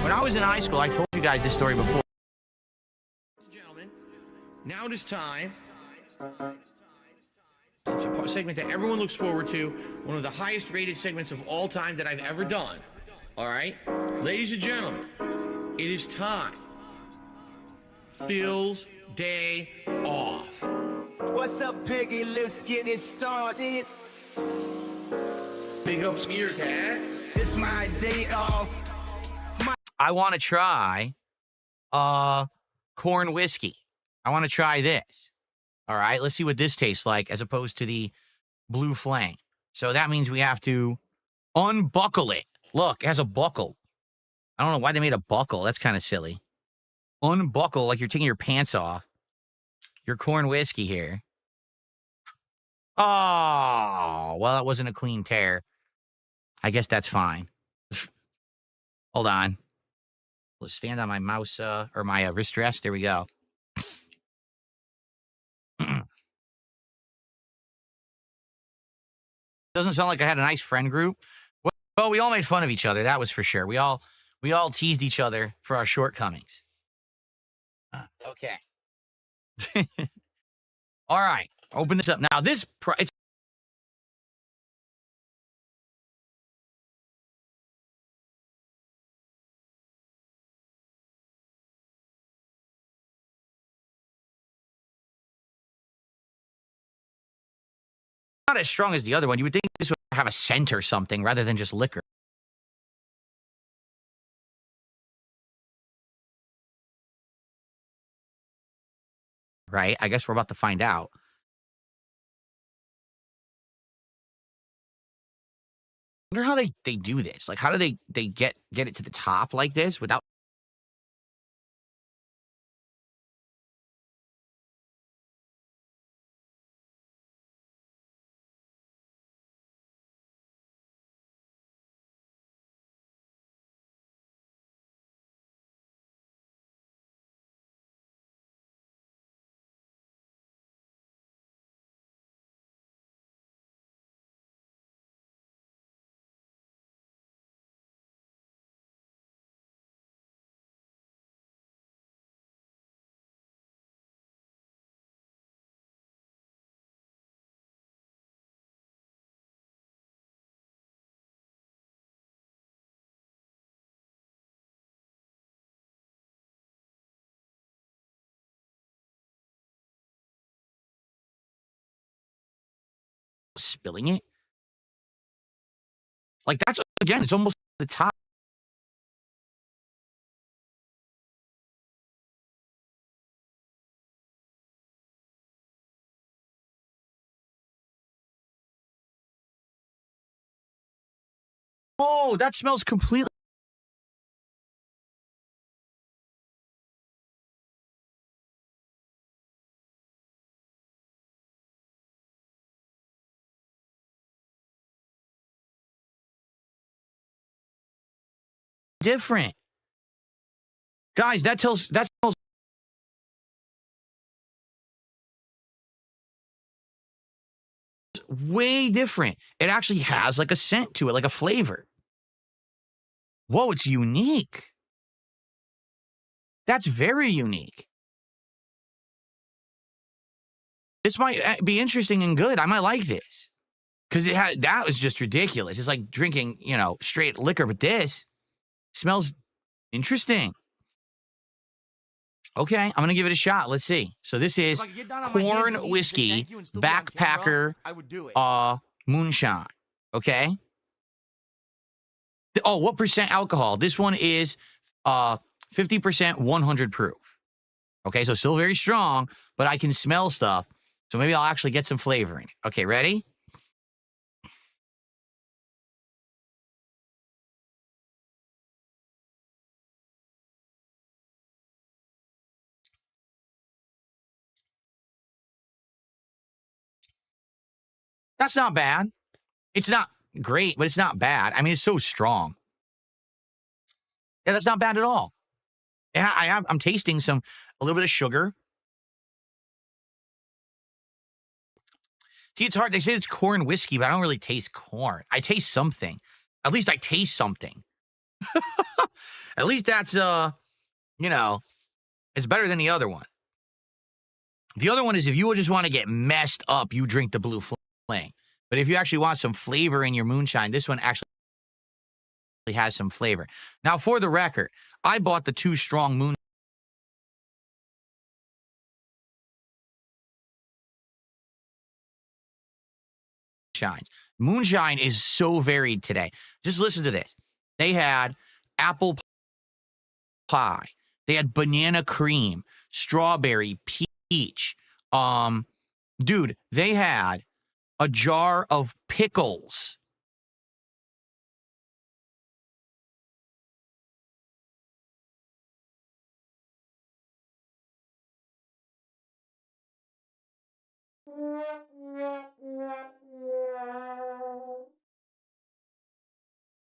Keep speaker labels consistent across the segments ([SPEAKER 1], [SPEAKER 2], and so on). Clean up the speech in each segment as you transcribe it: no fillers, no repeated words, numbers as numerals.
[SPEAKER 1] When I was in high school, I told you guys this story before. Ladies and gentlemen, now it is time. It's a segment that everyone looks forward to. One of the highest rated segments of all time that I've ever done. All right? Ladies and gentlemen, it is time. Phil's day off.
[SPEAKER 2] What's up, Piggy? Let's get it started.
[SPEAKER 1] Big up Skeeter Cat.
[SPEAKER 2] It's my day off.
[SPEAKER 1] I want to try corn whiskey. I want to try this. All right, let's see what this tastes like as opposed to the blue flame. So that means we have to unbuckle it. Look, it has a buckle. I don't know why they made a buckle. That's kind of silly. Unbuckle like you're taking your pants off. Your corn whiskey here. Oh, well, that wasn't a clean tear. I guess that's fine. Hold on. Let's stand on my mouse or my wrist rest. There we go. Doesn't sound like I had a nice friend group. Well, we all made fun of each other. That was for sure. We all teased each other for our shortcomings. Okay. All right. Open this up. Now, it's not as strong as the other one. You would think this would have a scent or something rather than just liquor. Right? I guess we're about to find out. I wonder how they do this. Like, how do they get it to the top like this without... spilling it? Like, that's, again, it's almost the top. Oh, that smells completely... different. Guys, that smells way different. It actually has like a scent to it, like a flavor. Whoa, it's unique. That's very unique. This might be interesting and good. I might like this. Because that was just ridiculous. It's like drinking, straight liquor, but this smells interesting. Okay, I'm going to give it a shot. Let's see. So this is corn whiskey backpacker moonshine. Okay. Oh, what percent alcohol? This one is 50% 100 proof. Okay, so still very strong, but I can smell stuff. So maybe I'll actually get some flavor in it. Okay, ready? That's not bad. It's not great, but it's not bad. I mean, it's so strong. Yeah, that's not bad at all. Yeah, I'm tasting a little bit of sugar. See, it's hard. They say it's corn whiskey, but I don't really taste corn. I taste something. At least I taste something. At least that's you know, it's better than the other one. The other one is if you just want to get messed up, you drink the blue flame. But if you actually want some flavor in your moonshine, this one actually has some flavor. Now, for the record, I bought the 2 strong moonshines. Moonshine is so varied today. Just listen to this. They had apple pie. They had banana cream, strawberry, peach. Dude, they had a jar of pickles.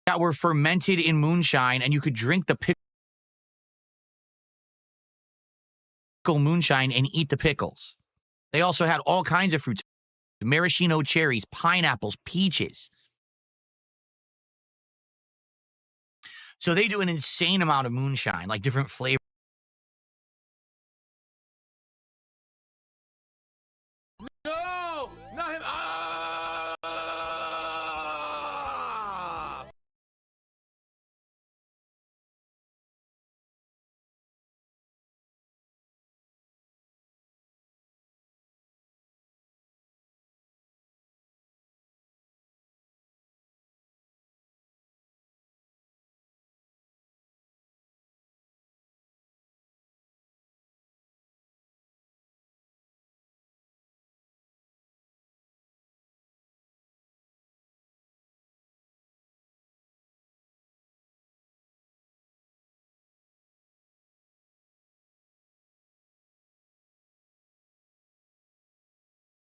[SPEAKER 1] That were fermented in moonshine, and you could drink the pickle moonshine and eat the pickles. They also had all kinds of fruits, maraschino cherries, pineapples, peaches. So they do an insane amount of moonshine, like different flavors. No, not him.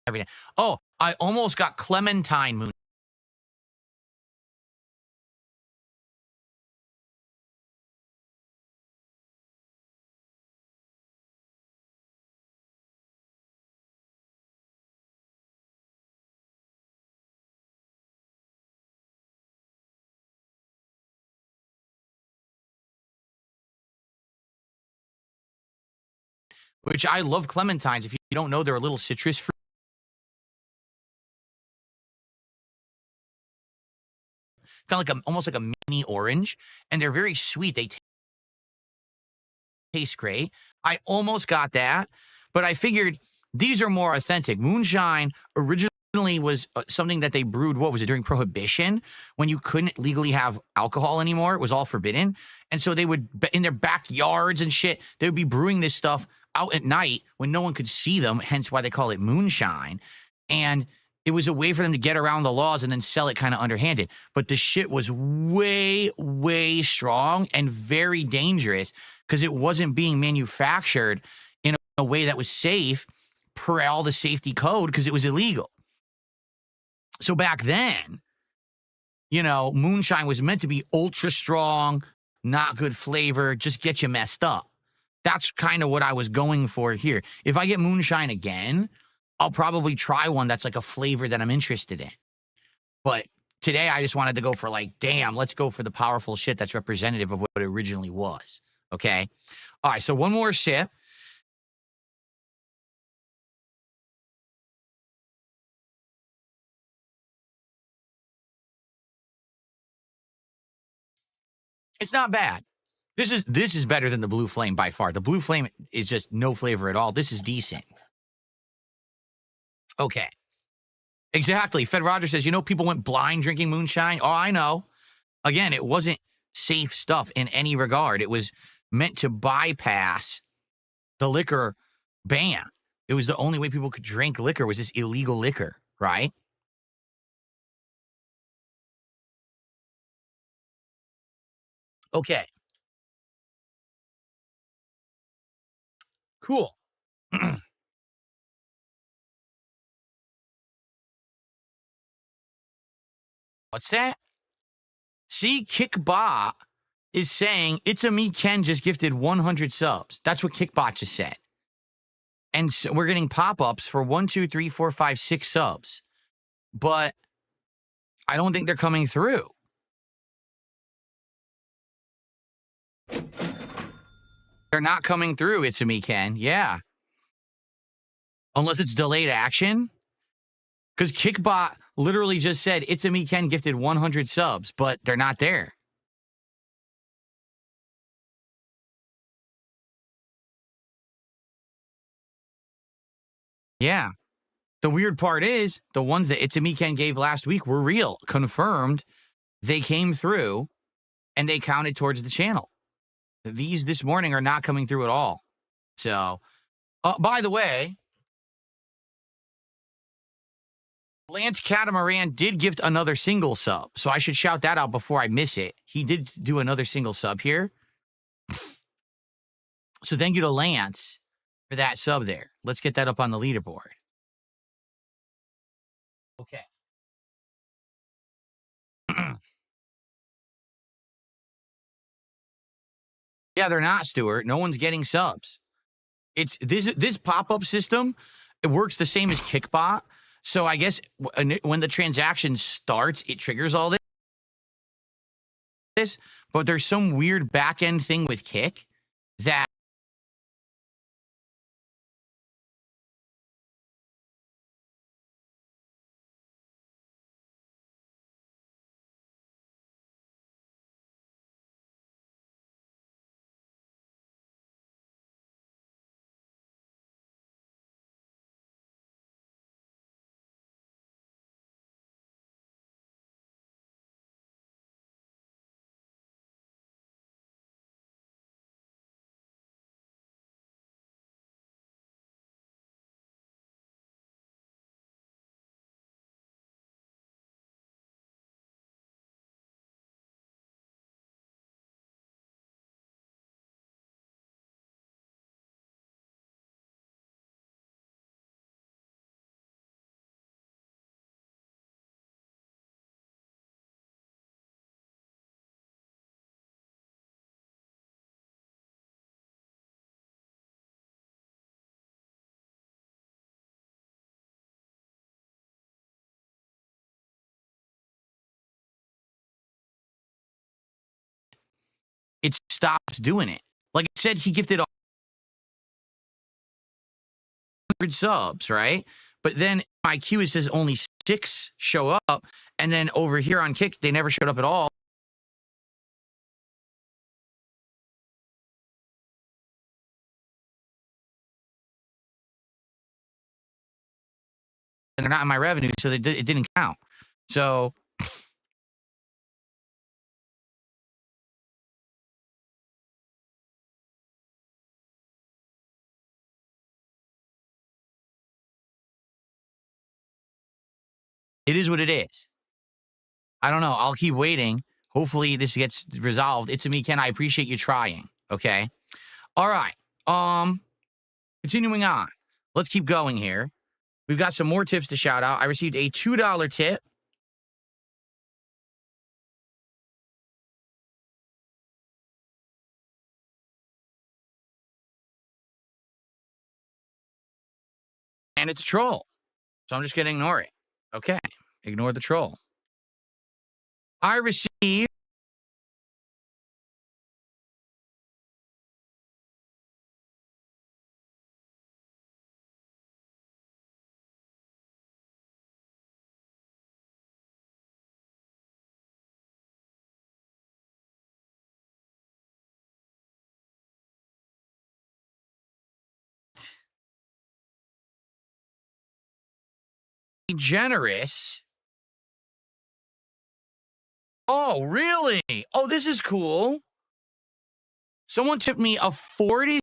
[SPEAKER 1] Everything. Oh, I almost got clementine moon. Which I love clementines. If you don't know, they're a little citrus fruit. Kind of like almost like a mini orange, and they're very sweet. They taste great. I almost got that, but I figured these are more authentic. Moonshine originally was something that they brewed, what was it, during Prohibition, when you couldn't legally have alcohol anymore. It was all forbidden. And so they would, in their backyards and shit, they would be brewing this stuff out at night when no one could see them, hence why they call it moonshine. And it was a way for them to get around the laws and then sell it kind of underhanded. But the shit was way, way strong and very dangerous because it wasn't being manufactured in a way that was safe per all the safety code because it was illegal. So back then, you know, moonshine was meant to be ultra strong, not good flavor, just get you messed up. That's kind of what I was going for here. If I get moonshine again, I'll probably try one that's like a flavor that I'm interested in. But today I just wanted to go for like, damn, let's go for the powerful shit that's representative of what it originally was. Okay. All right. So one more sip. It's not bad. This is better than the Blue Flame by far. The Blue Flame is just no flavor at all. This is decent. Okay. Exactly. Fed Rogers says, you know, people went blind drinking moonshine. Oh, I know. Again, it wasn't safe stuff in any regard. It was meant to bypass the liquor ban. It was the only way people could drink liquor was this illegal liquor, right? Okay. Cool. What's that? See, Kickbot is saying, it's a me, Ken just gifted 100 subs. That's what Kickbot just said. And so we're getting pop-ups for 1, 2, 3, 4, 5, 6 subs. But I don't think they're coming through. They're not coming through, It's a Me Ken. Yeah. Unless it's delayed action. Because Kickbot literally just said, It's a Me Ken gifted 100 subs, but they're not there. Yeah. The weird part is the ones that It's a Me Ken gave last week were real, confirmed. They came through and they counted towards the channel. These this morning are not coming through at all. So, by the way, Lance Catamaran did gift another single sub. So I should shout that out before I miss it. He did do another single sub here. So thank you to Lance for that sub there. Let's get that up on the leaderboard. Okay. Yeah, they're not, Stuart. No one's getting subs. It's this pop-up system, it works the same as Kickbot. So I guess when the transaction starts, it triggers all this. But there's some weird back-end thing with Kick that it stops doing it. Like I said, he gifted 100 subs, right? But then my queue, it says only 6 show up. And then over here on Kick, they never showed up at all. And they're not in my revenue, so it didn't count. So it is what it is. I don't know. I'll keep waiting. Hopefully this gets resolved. It's a Me Ken. I appreciate you trying. Okay. All right. Continuing on. Let's keep going here. We've got some more tips to shout out. I received a $2 tip. And it's a troll. So I'm just going to ignore it. Okay. Ignore the troll. I received generous. Oh, really? Oh, this is cool. Someone tipped me a 40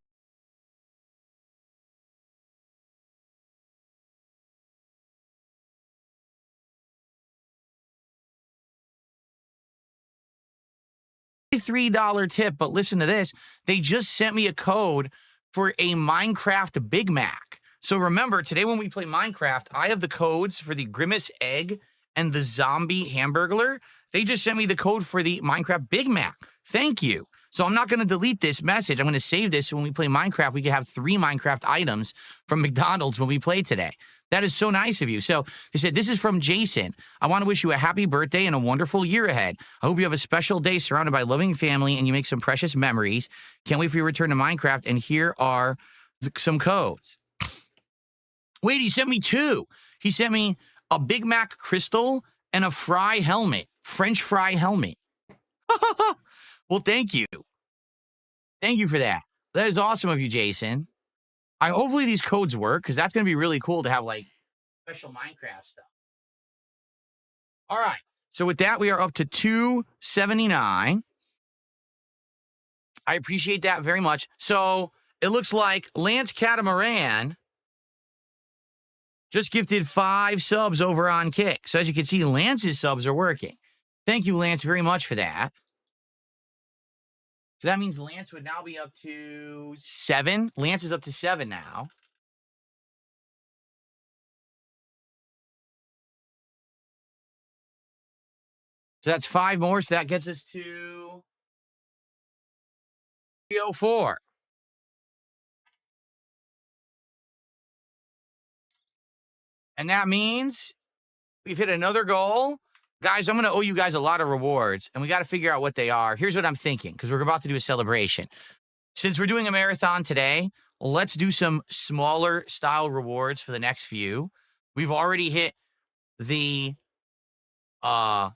[SPEAKER 1] $3 tip, but listen to this. They just sent me a code for a Minecraft Big Mac. So remember, today when we play Minecraft, I have the codes for the Grimace Egg and the Zombie Hamburglar. They just sent me the code for the Minecraft Big Mac. Thank you. So I'm not going to delete this message. I'm going to save this. So when we play Minecraft, we can have 3 Minecraft items from McDonald's when we play today. That is so nice of you. So they said, this is from Jason. I want to wish you a happy birthday and a wonderful year ahead. I hope you have a special day surrounded by loving family and you make some precious memories. Can't wait for your return to Minecraft. And here are some codes. Wait, he sent me two. He sent me a Big Mac crystal and a fry helmet, French fry helmet. Well, thank you. Thank you for that. That is awesome of you, Jason. Hopefully these codes work, because that's going to be really cool to have, like, special Minecraft stuff. All right. So with that, we are up to 279. I appreciate that very much. So it looks like Lance Catamaran just gifted 5 subs over on Kick. So as you can see, Lance's subs are working. Thank you, Lance, very much for that. So that means Lance would now be up to 7. Lance is up to 7 now. So that's 5 more. So that gets us to 304. And that means we've hit another goal. Guys, I'm going to owe you guys a lot of rewards, and we got to figure out what they are. Here's what I'm thinking, because we're about to do a celebration. Since we're doing a marathon today, let's do some smaller style rewards for the next few. We've already hit the, the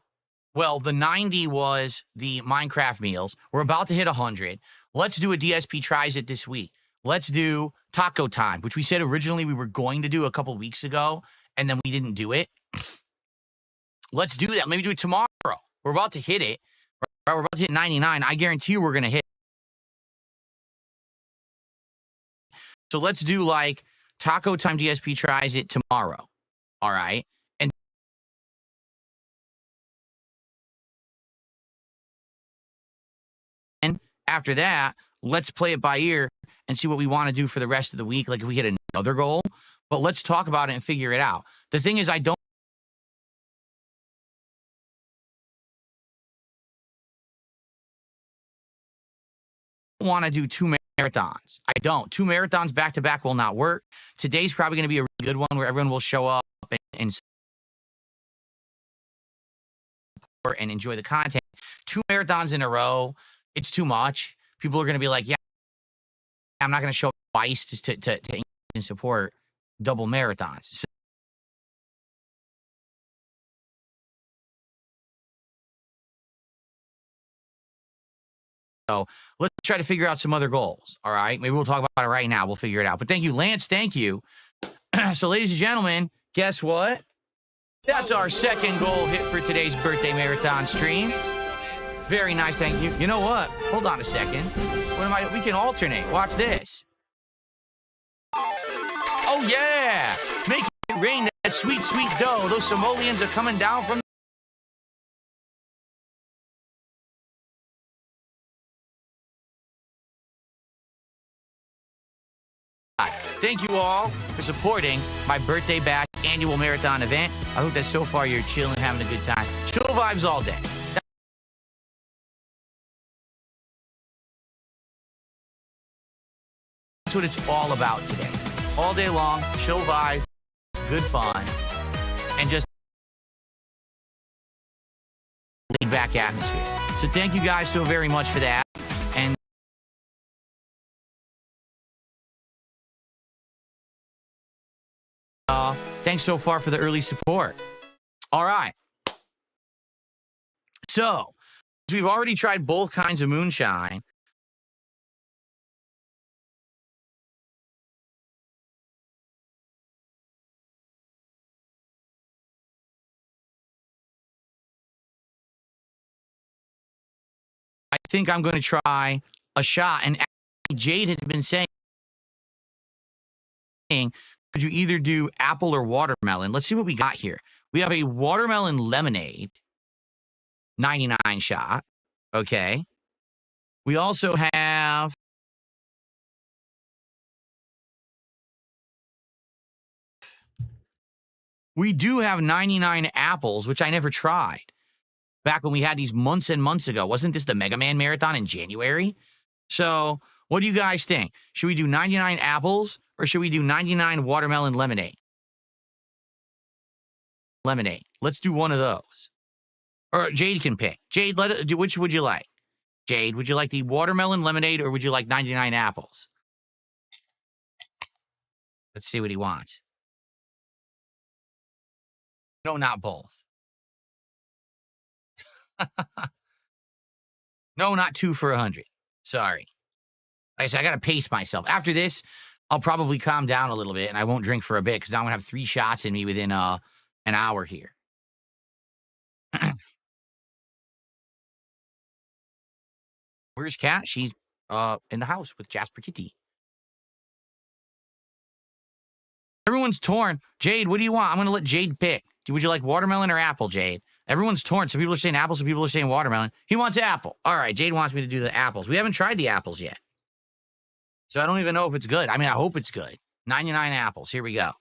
[SPEAKER 1] 90 was the Minecraft meals. We're about to hit 100. Let's do a DSP Tries It this week. Let's do Taco Time, which we said originally we were going to do a couple weeks ago, and then we didn't do it. Let's do that. Maybe do it tomorrow. We're about to hit it. Right? We're about to hit 99. I guarantee you we're going to hit. So let's do like Taco Time DSP Tries It tomorrow. All right. And after that, let's play it by ear and see what we want to do for the rest of the week. Like if we hit another goal, but let's talk about it and figure it out. The thing is, I don't want to do 2 marathons. I don't. 2 marathons back to back will not work. Today's probably going to be a really good one where everyone will show up and support and enjoy the content. 2 marathons in a row, it's too much. People are going to be like, yeah, I'm not going to show up twice just to support double marathons. So let's try to figure out some other goals. All right. Maybe we'll talk about it right now. We'll figure it out. But thank you, Lance. Thank you. So, ladies and gentlemen, guess what? That's our second goal hit for today's birthday marathon stream. Very nice. Thank you. You know what? Hold on a second. We can alternate. Watch this. Oh, yeah. Make it rain. That sweet, sweet dough. Those simoleons are coming down from Thank you all for supporting my birthday bash annual marathon event. I hope that so far you're chilling, having a good time. Chill vibes all day. That's what it's all about today. All day long, chill vibes, good fun, and just laid back atmosphere. So thank you guys so very much for that. And thanks so far for the early support. All right. So, we've already tried both kinds of moonshine. I think I'm going to try a shot. And Jade had been saying, could you either do apple or watermelon? Let's see what we got here. We have a watermelon lemonade, 99 shot. Okay. We also have we do have 99 apples, which I never tried. Back when we had these months and months ago. Wasn't this the Mega Man Marathon in January? So, what do you guys think? Should we do 99 apples or should we do 99 watermelon lemonade? lemonade. Let's do one of those. Or Jade can pick. Jade, which would you like? Jade, would you like the watermelon lemonade or would you like 99 apples? Let's see what he wants. No, not both. No, not 2 for 100. Sorry. Like I said, I got to pace myself. After this, I'll probably calm down a little bit and I won't drink for a bit because I'm going to have 3 shots in me within an hour here. Where's Kat? She's in the house with Jasper Kitty. Everyone's torn. Jade, what do you want? I'm going to let Jade pick. Would you like watermelon or apple, Jade? Everyone's torn. Some people are saying apple, some people are saying watermelon. He wants apple. All right, Jade wants me to do the apples. We haven't tried the apples yet. So I don't even know if it's good. I mean, I hope it's good. 99 apples. Here we go.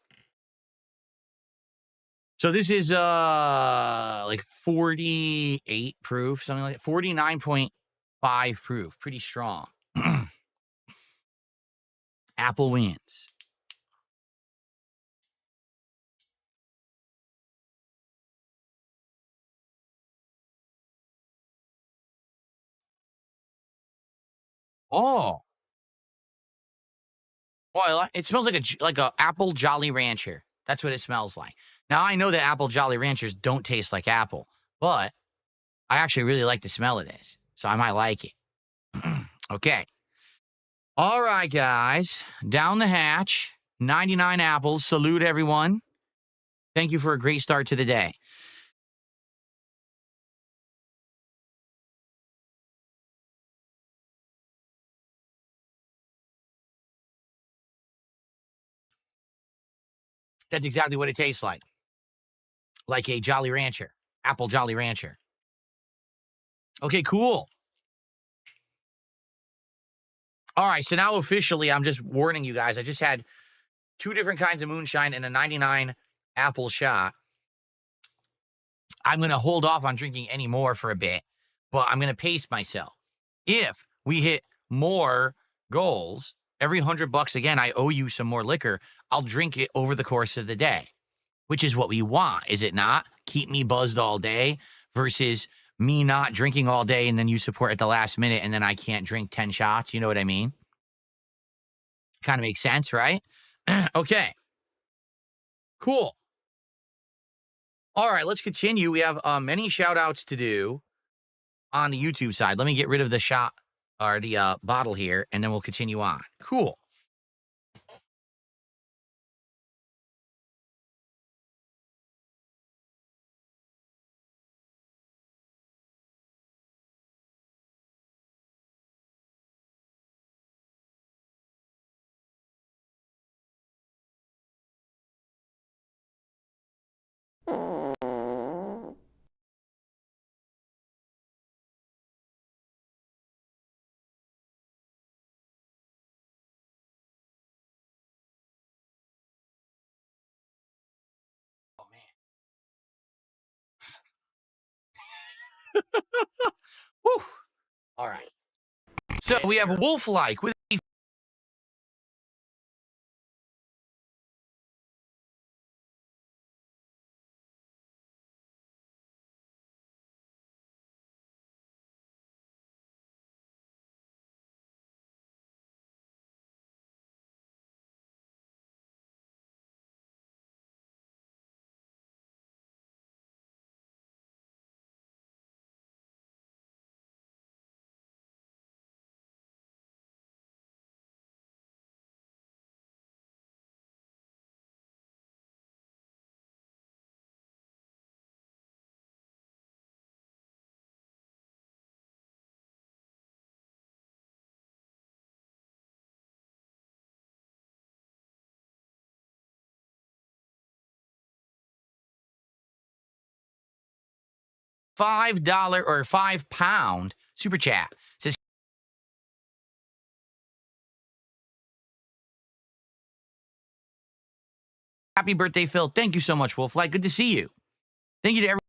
[SPEAKER 1] So this is like 48 proof, something like that. 49.5 proof. Pretty strong. Apple wins. Oh. Well, it smells like a apple Jolly Rancher. That's what it smells like. Now I know that apple Jolly Ranchers don't taste like apple, but I actually really like the smell of this, so I might like it. Okay. All right, guys. Down the hatch. 99 apples. Salute everyone. Thank you for a great start to the day. That's exactly what it tastes like. Like a Jolly Rancher. Apple Jolly Rancher. Okay, cool. All right, so now officially, I'm just warning you guys. I just had 2 different kinds of moonshine and a 99 apple shot. I'm going to hold off on drinking any more for a bit, but I'm going to pace myself. If we hit more goals, every $100 again, I owe you some more liquor. I'll drink it over the course of the day, which is what we want, is it not? Keep me buzzed all day versus me not drinking all day and then you support at the last minute and then I can't drink 10 shots. You know what I mean? Kind of makes sense, right? Okay. Cool. All right, let's continue. We have many shout outs to do on the YouTube side. Let me get rid of the shot or the bottle here, and then we'll continue on. Cool. Oh, man. Whew. All right. So we have Wolf Like with $5 or £5 super chat. Says, happy birthday, Phil. Thank you so much, Wolf Like. Good to see you. Thank you to everyone.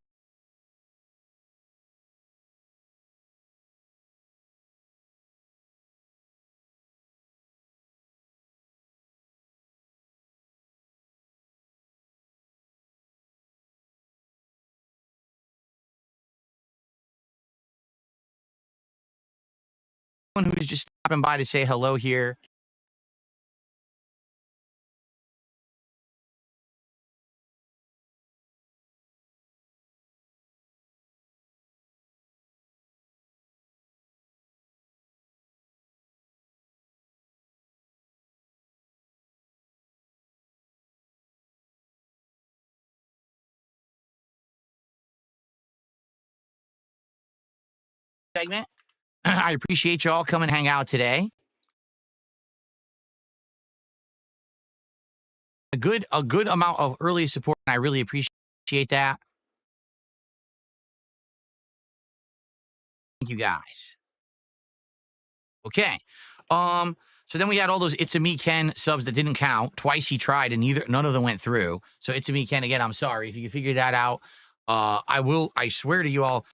[SPEAKER 1] who's just stopping by to say hello here. Segment. I appreciate y'all coming hang out today. A good amount of early support, and I really appreciate that. Thank you guys. Okay. So then we had all those It's a Me Ken subs that didn't count. Twice he tried and none of them went through. So It's a Me Ken again, I'm sorry. If you can figure that out, I swear to you all,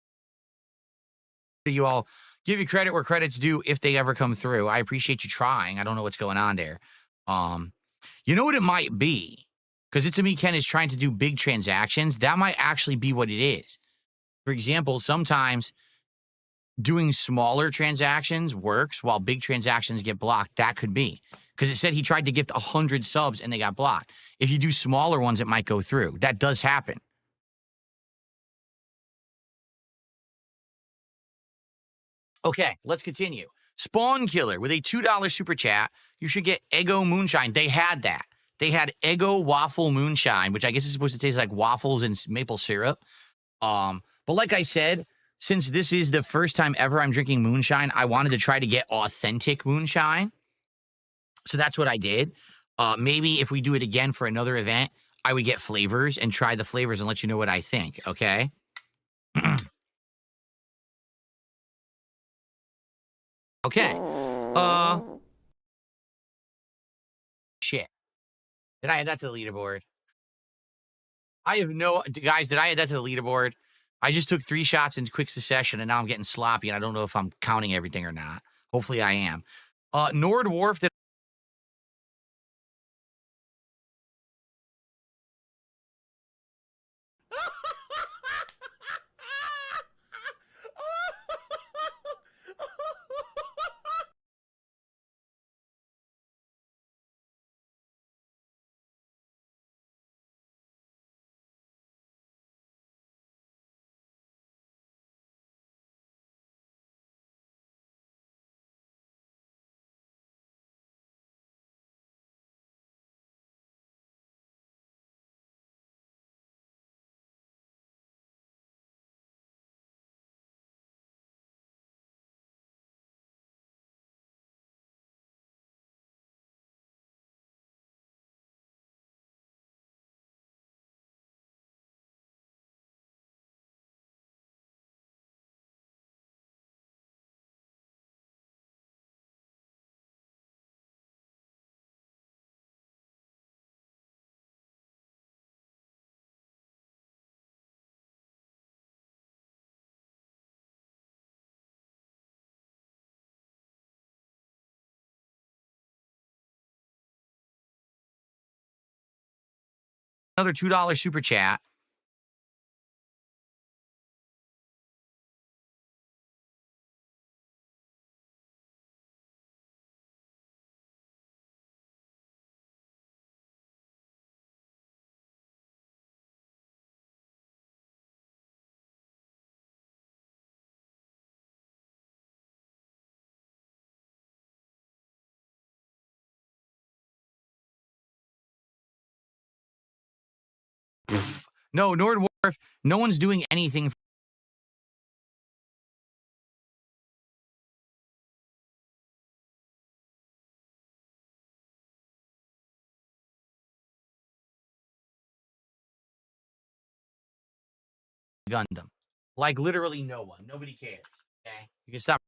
[SPEAKER 1] give you credit where credit's due if they ever come through. I appreciate you trying. I don't know what's going on there. You know what it might be? Because It's a Me Ken is trying to do big transactions. That might actually be what it is. For example, sometimes doing smaller transactions works while big transactions get blocked. That could be because it said he tried to gift 100 subs and they got blocked. If you do smaller ones, it might go through. That does happen. Okay, let's continue. Spawn Killer with a $2 super chat. You should get Eggo Moonshine. They had that. They had Eggo Waffle Moonshine, which I guess is supposed to taste like waffles and maple syrup. But like I said, since this is the first time ever I'm drinking moonshine, I wanted to try to get authentic moonshine. So that's what I did. Maybe if we do it again for another event, I would get flavors and try the flavors and let you know what I think. Okay. Okay. Shit. Did I add that to the leaderboard? I have no guys. Did I add that to the leaderboard? I just took 3 shots in quick succession, and now I'm getting sloppy, and I don't know if I'm counting everything or not. Hopefully, I am. Nord Wharf did another $2 super chat. No, Nord Wharf. No one's doing anything for Gundam. Like literally no one. Nobody cares. Okay, you can stop.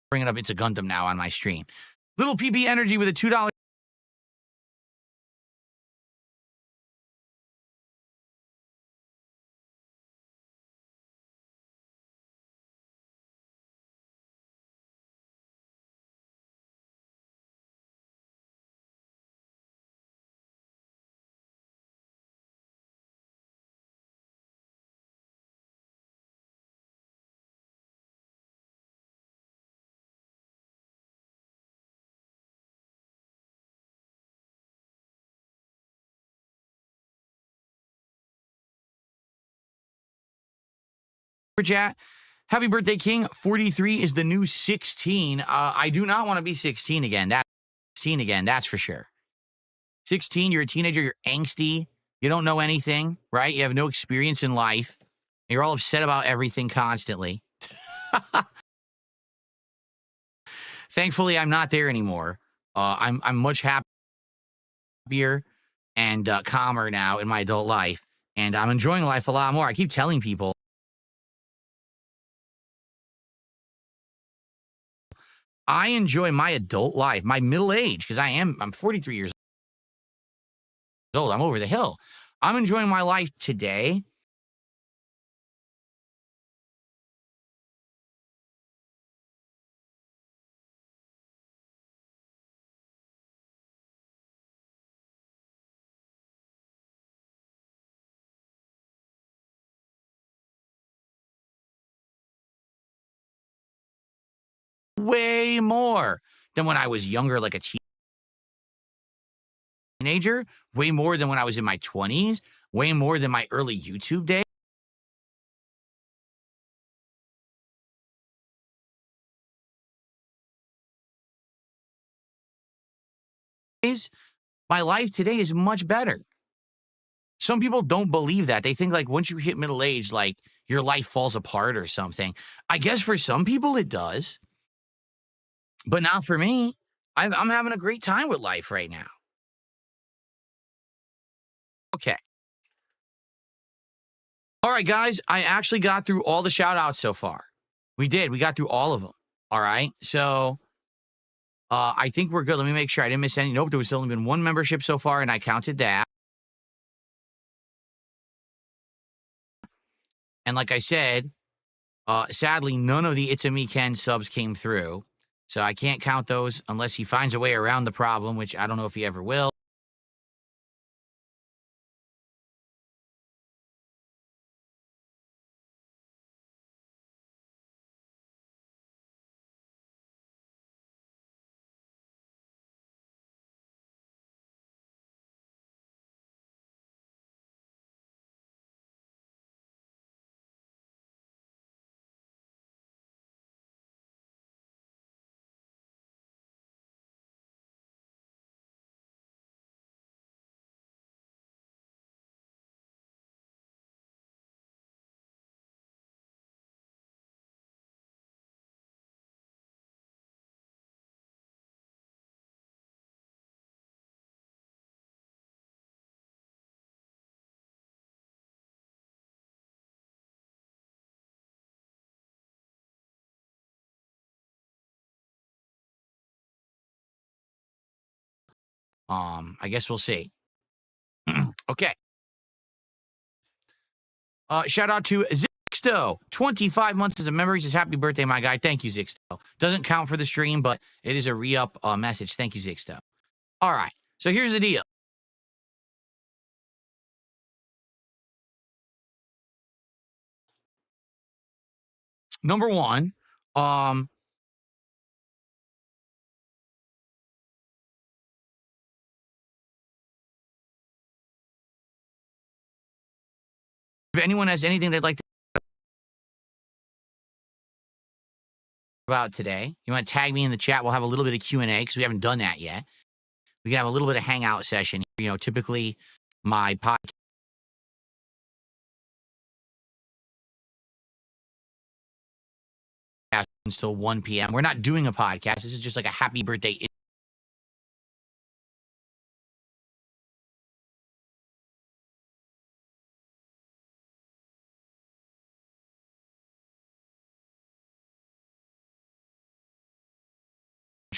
[SPEAKER 1] bringing up It's a Gundam now on my stream. Little PP Energy with a $2. Chat. Happy birthday, King. 43 is the new 16. I do not want to be 16 again. That's for sure. 16, you're a teenager, you're angsty, you don't know anything, right? You have no experience in life. You're all upset about everything constantly. Thankfully, I'm not there anymore. I'm much happier and calmer now in my adult life, and I'm enjoying life a lot more. I keep telling people I enjoy my adult life, my middle age, because I'm 43 years old. I'm over the hill. I'm enjoying my life today. Way more than when I was younger, like a teenager, way more than when I was in my 20s, way more than my early YouTube days. My life today is much better. Some people don't believe that. They think like once you hit middle age, like your life falls apart or something. I guess for some people it does, but not for me. I'm having a great time with life right now. Okay. All right, guys. I actually got through all the shout outs so far. We did. We got through all of them. All right. So I think we're good. Let me make sure I didn't miss any. Nope. There was only been one membership so far, and I counted that. And like I said, sadly, none of the It's a Me Ken subs came through. So I can't count those unless he finds a way around the problem, which I don't know if he ever will. I guess we'll see. Okay. Shout out to Zixto, 25 months as a member. He says, happy birthday, my guy. Thank you, Zixto. Doesn't count for the stream, but it is a re-up message. Thank you, Zixto. All right. So here's the deal. Number one, if anyone has anything they'd like to about today, you want to tag me in the chat. We'll have a little bit of Q&A because we haven't done that yet. We can have a little bit of hangout session. You know, typically my podcast until 1 p.m. We're not doing a podcast. This is just like a happy birthday.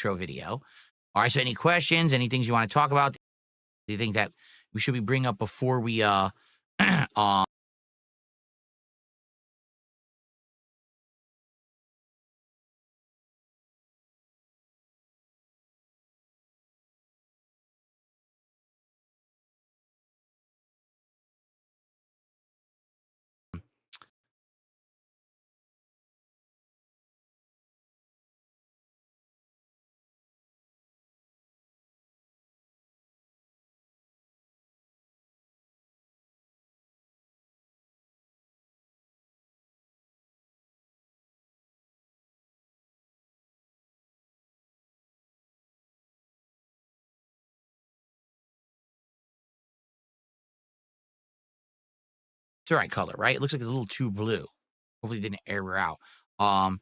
[SPEAKER 1] intro video. All right. So any questions, any things you want to talk about? Do you think that we should be bring up before we um it's the right color, right? It looks like it's a little too blue. Hopefully it didn't error out. Um,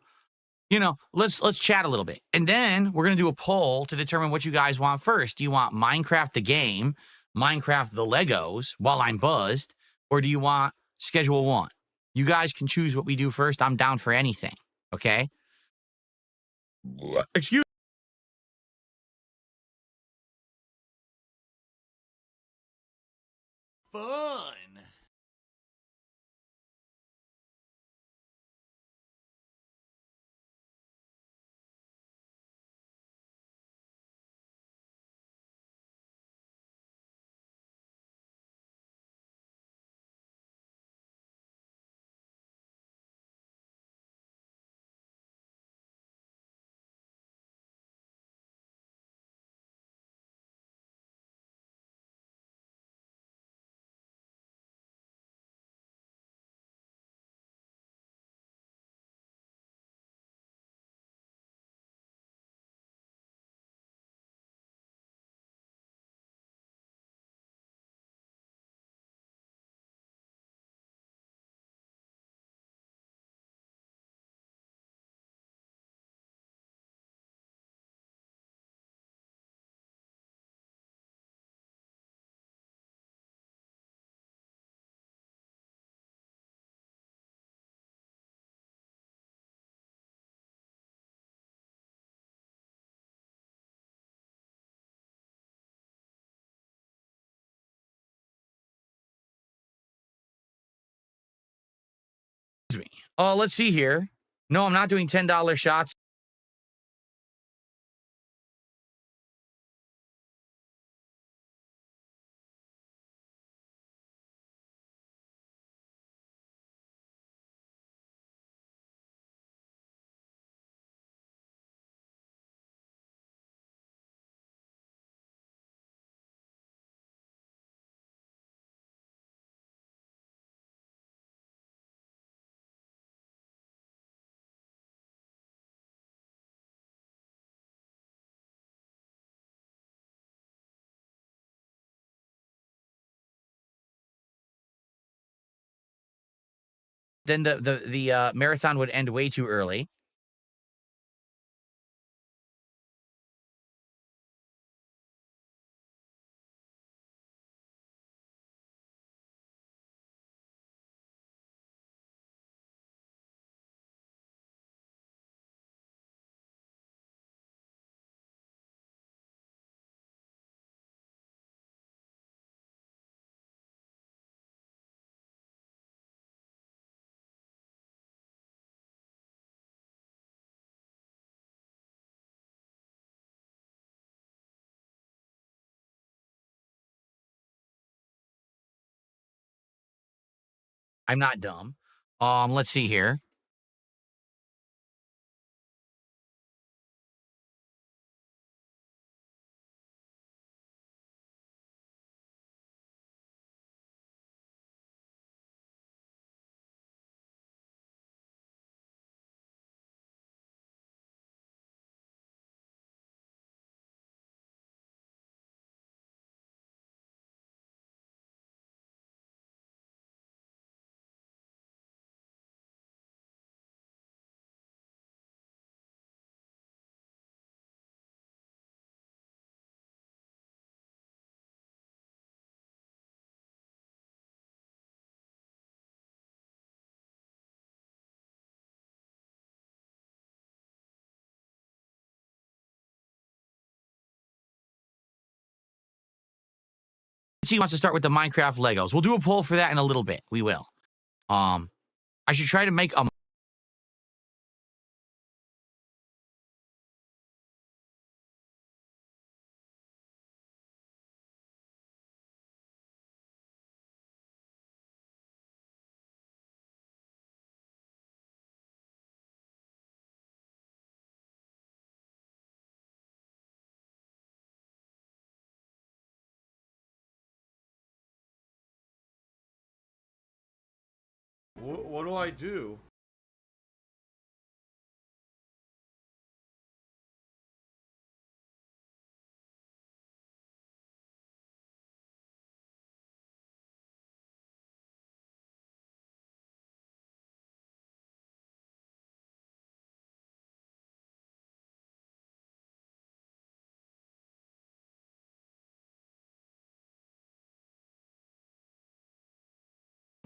[SPEAKER 1] let's chat a little bit. And then we're gonna do a poll to determine what you guys want first. Do you want Minecraft the game, Minecraft the Legos while I'm buzzed, or do you want schedule one? You guys can choose what we do first. I'm down for anything. Okay. Excuse
[SPEAKER 2] Fun.
[SPEAKER 1] me. Oh, let's see here. No, I'm not doing $10 shots. Then the marathon would end way too early. I'm not dumb. Let's see here. he wants to start with the Minecraft Legos. We'll do a poll for that in a little bit. We will. I should try to make a
[SPEAKER 3] What do I do?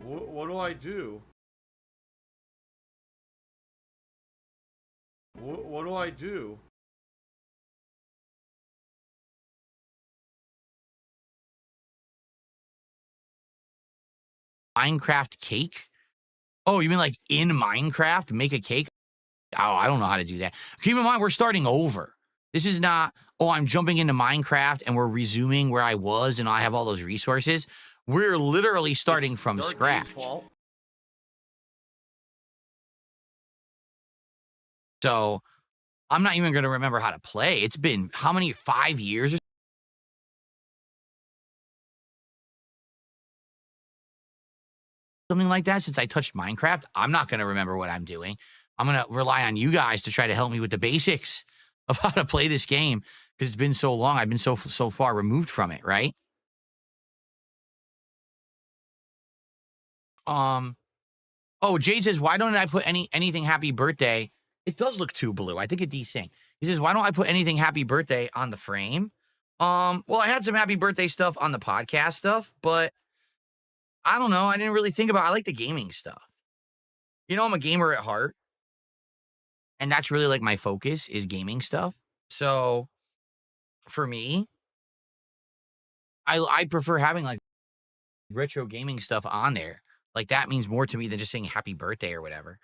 [SPEAKER 3] What do I do? What do I do?
[SPEAKER 1] Minecraft cake. Oh, you mean like in Minecraft, make a cake? Oh, I don't know how to do that. Keep in mind, we're starting over. This is not, oh, I'm jumping into Minecraft and we're resuming where I was and I have all those resources. We're literally starting from scratch. So I'm not even going to remember how to play. It's been how many, 5 years or something like that since I touched Minecraft. I'm not going to remember what I'm doing. I'm going to rely on you guys to try to help me with the basics of how to play this game because it's been so long. I've been so far removed from it, right? Oh, Jade says, why don't I put anything happy birthday? It does look too blue. I think it desync. He says, why don't I put anything happy birthday on the frame? Well, I had some happy birthday stuff on the podcast stuff, but I don't know. I didn't really think about I like the gaming stuff. You know, I'm a gamer at heart. And that's really like my focus is gaming stuff. So for me, I prefer having like retro gaming stuff on there. Like that means more to me than just saying happy birthday or whatever.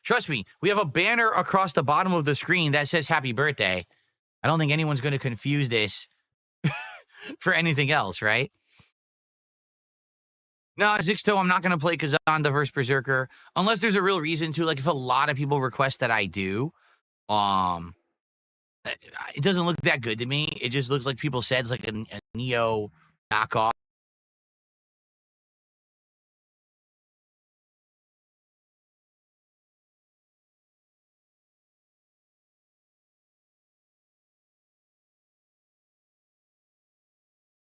[SPEAKER 1] Trust me, we have a banner across the bottom of the screen that says happy birthday. I don't think anyone's going to confuse this for anything else, right? No, Zixto, I'm not going to play Kazan the Verse Berserker unless there's a real reason to. Like if a lot of people request that I do, it doesn't look that good to me. It just looks like people said it's like a Neo knockoff.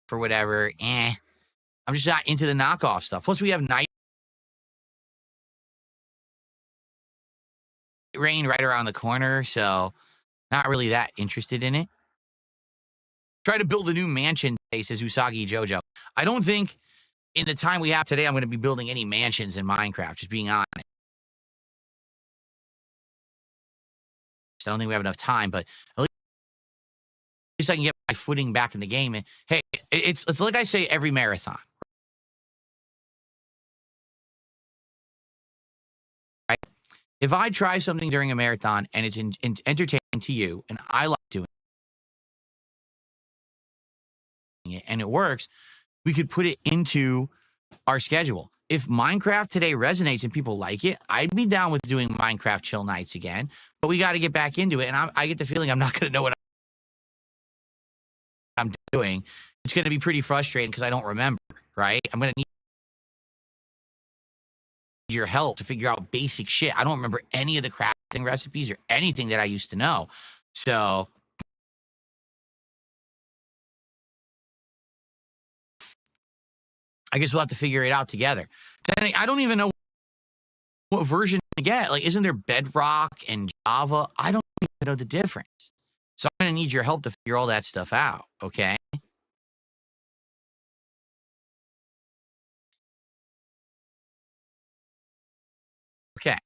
[SPEAKER 1] For whatever, I'm just not into the knockoff stuff. Plus, we have Night Rain right around the corner, so not really that interested in it. Try to build a new mansion, says Usagi Jojo. I don't think in the time we have today, I'm going to be building any mansions in Minecraft, just being honest. I don't think we have enough time, but at least I can get my footing back in the game. And hey, it's like I say every marathon, right? If I try something during a marathon and it's entertaining to you and I like doing it and it works, we could put it into our schedule. If Minecraft today resonates and people like it, I'd be down with doing Minecraft chill nights again. But we got to get back into it. And I get the feeling I'm not going to know what I'm doing. It's going to be pretty frustrating because I don't remember, right? I'm going to need your help to figure out basic shit. I don't remember any of the crafting recipes or anything that I used to know. So I guess we'll have to figure it out together. Then I don't even know what version to get. Like, isn't there Bedrock and Java? I don't even know the difference. So I'm going to need your help to figure all that stuff out, okay? Okay.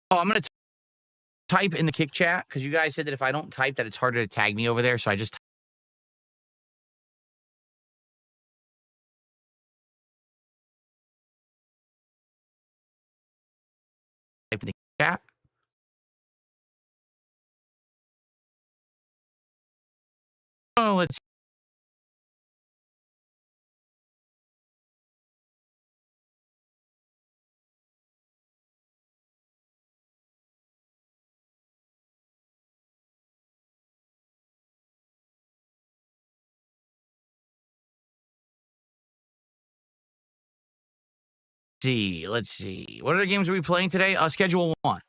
[SPEAKER 1] Oh, I'm going to type in the kick chat because you guys said that if I don't type that it's harder to tag me over there. So I just type in the chat. Oh, let's see. Let's see. What other games are we playing today? Schedule 1.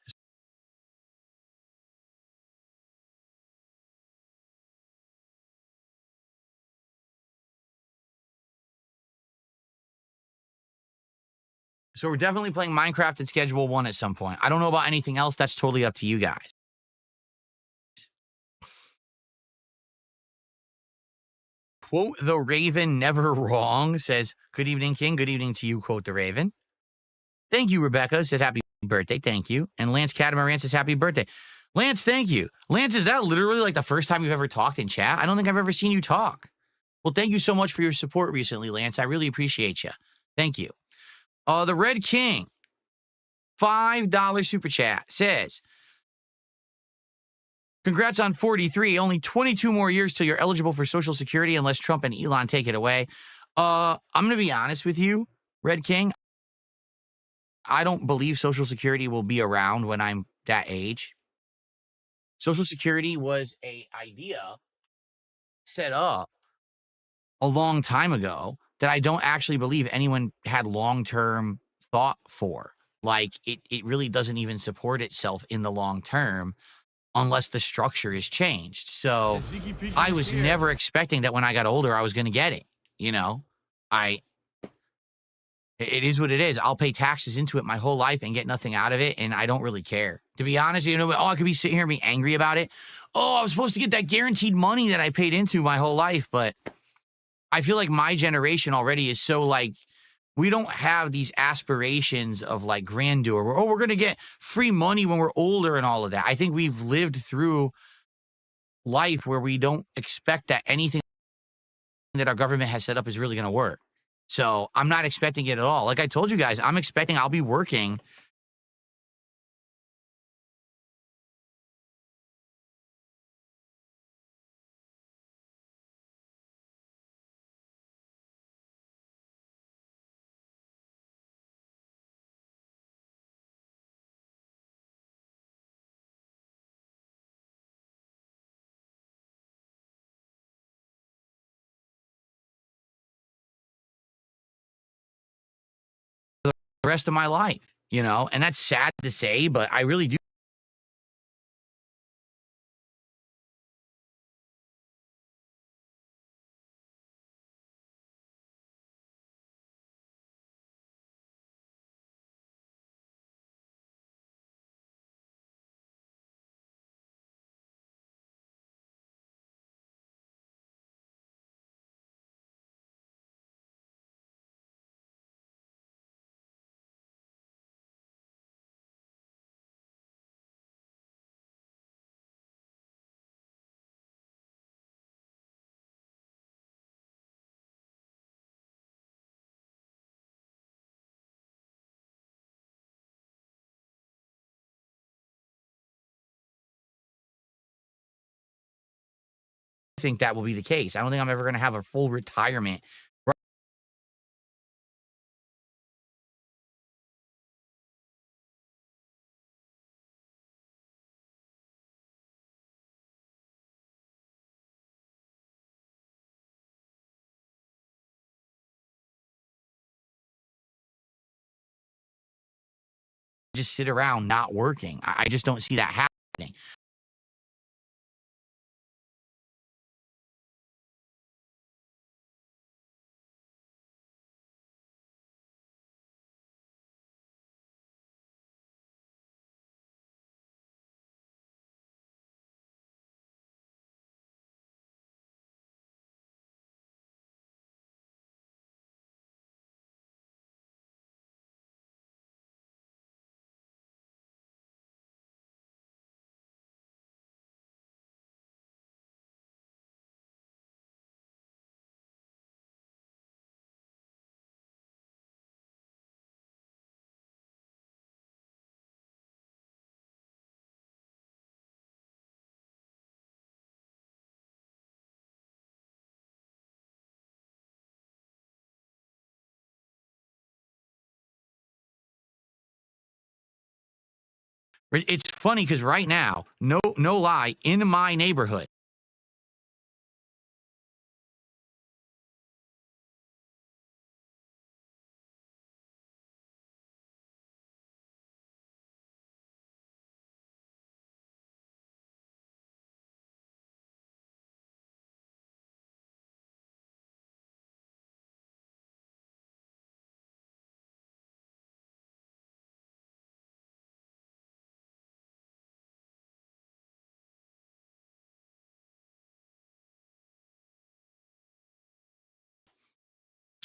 [SPEAKER 1] So we're definitely playing Minecraft and Schedule 1 at some point. I don't know about anything else. That's totally up to you guys. Quote the Raven never wrong says, good evening, King. Good evening to you, quote the Raven. Thank you, Rebecca. Said happy birthday. Thank you. And Lance Catamaran says happy birthday. Lance, thank you. Lance, is that literally like the first time you've ever talked in chat? I don't think I've ever seen you talk. Well, thank you so much for your support recently, Lance. I really appreciate you. Thank you. The Red King, $5 super chat says, congrats on 43. Only 22 more years till you're eligible for Social Security unless Trump and Elon take it away. I'm going to be honest with you, Red King. I don't believe Social Security will be around when I'm that age. Social Security was a idea set up a long time ago that I don't actually believe anyone had long-term thought for. Like it really doesn't even support itself in the long term unless the structure is changed. So
[SPEAKER 3] Ziggy Piggy
[SPEAKER 1] I
[SPEAKER 3] is
[SPEAKER 1] was
[SPEAKER 3] here.
[SPEAKER 1] never expecting that when I got older I was going to get it. You know, it is what it is. I'll pay taxes into it my whole life and get nothing out of it, and I don't really care. To be honest, you know, I could be sitting here and be angry about it. Oh, I was supposed to get that guaranteed money that I paid into my whole life, but I feel like my generation already is so like, we don't have these aspirations of like grandeur. We're going to get free money when we're older and all of that. I think we've lived through life where we don't expect that anything that our government has set up is really going to work. So I'm not expecting it at all. Like I told you guys, I'm expecting I'll be working the rest of my life, you know, and that's sad to say, but I really do think that will be the case. I don't think I'm ever going to have a full retirement. Just sit around not working. I just don't see that happening. It's funny because right now, no lie, in my neighborhood,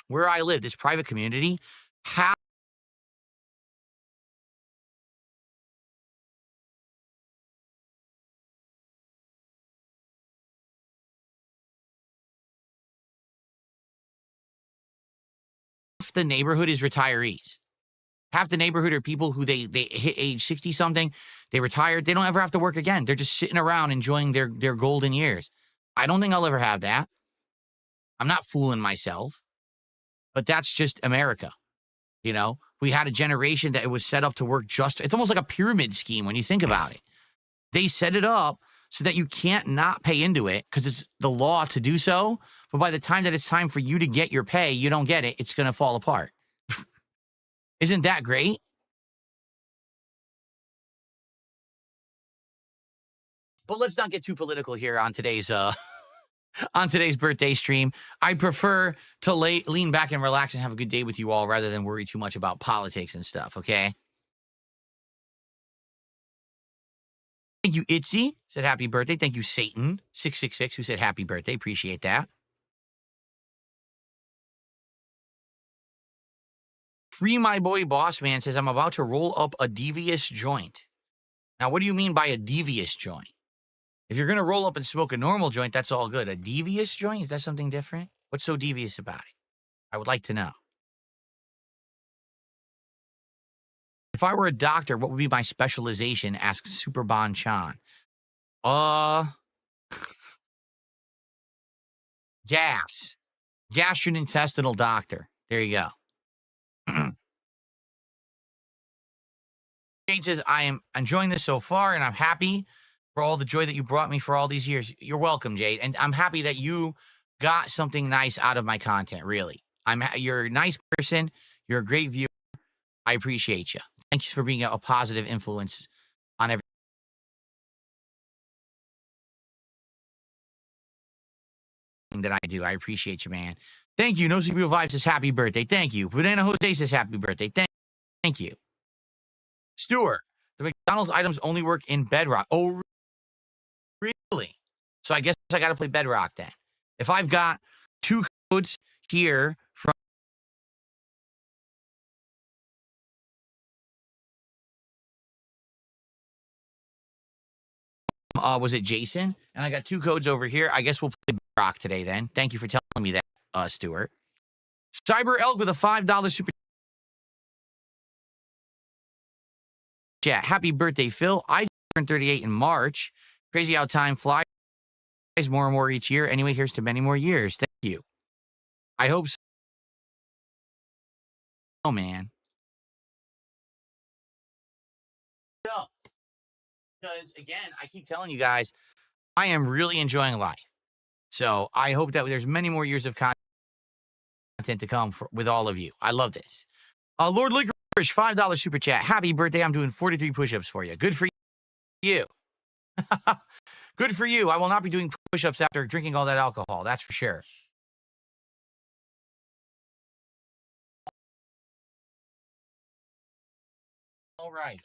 [SPEAKER 1] where I live, this private community, half the neighborhood is retirees. Half the neighborhood are people who they hit age 60 something, they retired, they don't ever have to work again. They're just sitting around enjoying their golden years. I don't think I'll ever have that. I'm not fooling myself, but that's just America. You know, we had a generation that it was set up to work just, it's almost like a pyramid scheme when you think about it. They set it up so that you can't not pay into it because it's the law to do so. But by the time that it's time for you to get your pay, you don't get it. It's going to fall apart. Isn't that great? But let's not get too political here on today's on today's birthday stream. I prefer to lean back and relax and have a good day with you all rather than worry too much about politics and stuff, okay? Thank you, Itzy, said happy birthday. Thank you, Satan666, who said happy birthday. Appreciate that. Free My Boy Boss Man says, I'm about to roll up a devious joint. Now, what do you mean by a devious joint? If you're going to roll up and smoke a normal joint, that's all good. A devious joint? Is that something different? What's so devious about it? I would like to know. If I were a doctor, what would be my specialization? Asks Super Bon Chan. Gas. Gastrointestinal doctor. There you go. Jade says, I am enjoying this so far, and I'm happy for all the joy that you brought me for all these years. You're welcome, Jade. And I'm happy that you got something nice out of my content, really. You're a nice person. You're a great viewer. I appreciate you. Thanks for being a positive influence on everything that I do. I appreciate you, man. Thank you. No CPU Vibe says happy birthday. Thank you. Banana Jose says happy birthday. Thank you. Stuart, the McDonald's items only work in Bedrock. Oh, really? So I guess I got to play Bedrock then. If I've got 2 codes here from was it Jason? And I got 2 codes over here. I guess we'll play Bedrock today then. Thank you for telling me that, Stuart. Cyber Elk with a $5 super chat. Happy birthday, Phil. I turned 38 in March. Crazy how time flies more and more each year. Anyway, here's to many more years. Thank you. I hope so. Oh, man. No. Because, again, I keep telling you guys, I am really enjoying life. So I hope that there's many more years of content to come with all of you. I love this. Lord Licorice, $5 super chat. Happy birthday. I'm doing 43 push-ups for you. Good for you. Good for you. I will not be doing push-ups after drinking all that alcohol. That's for sure. All right.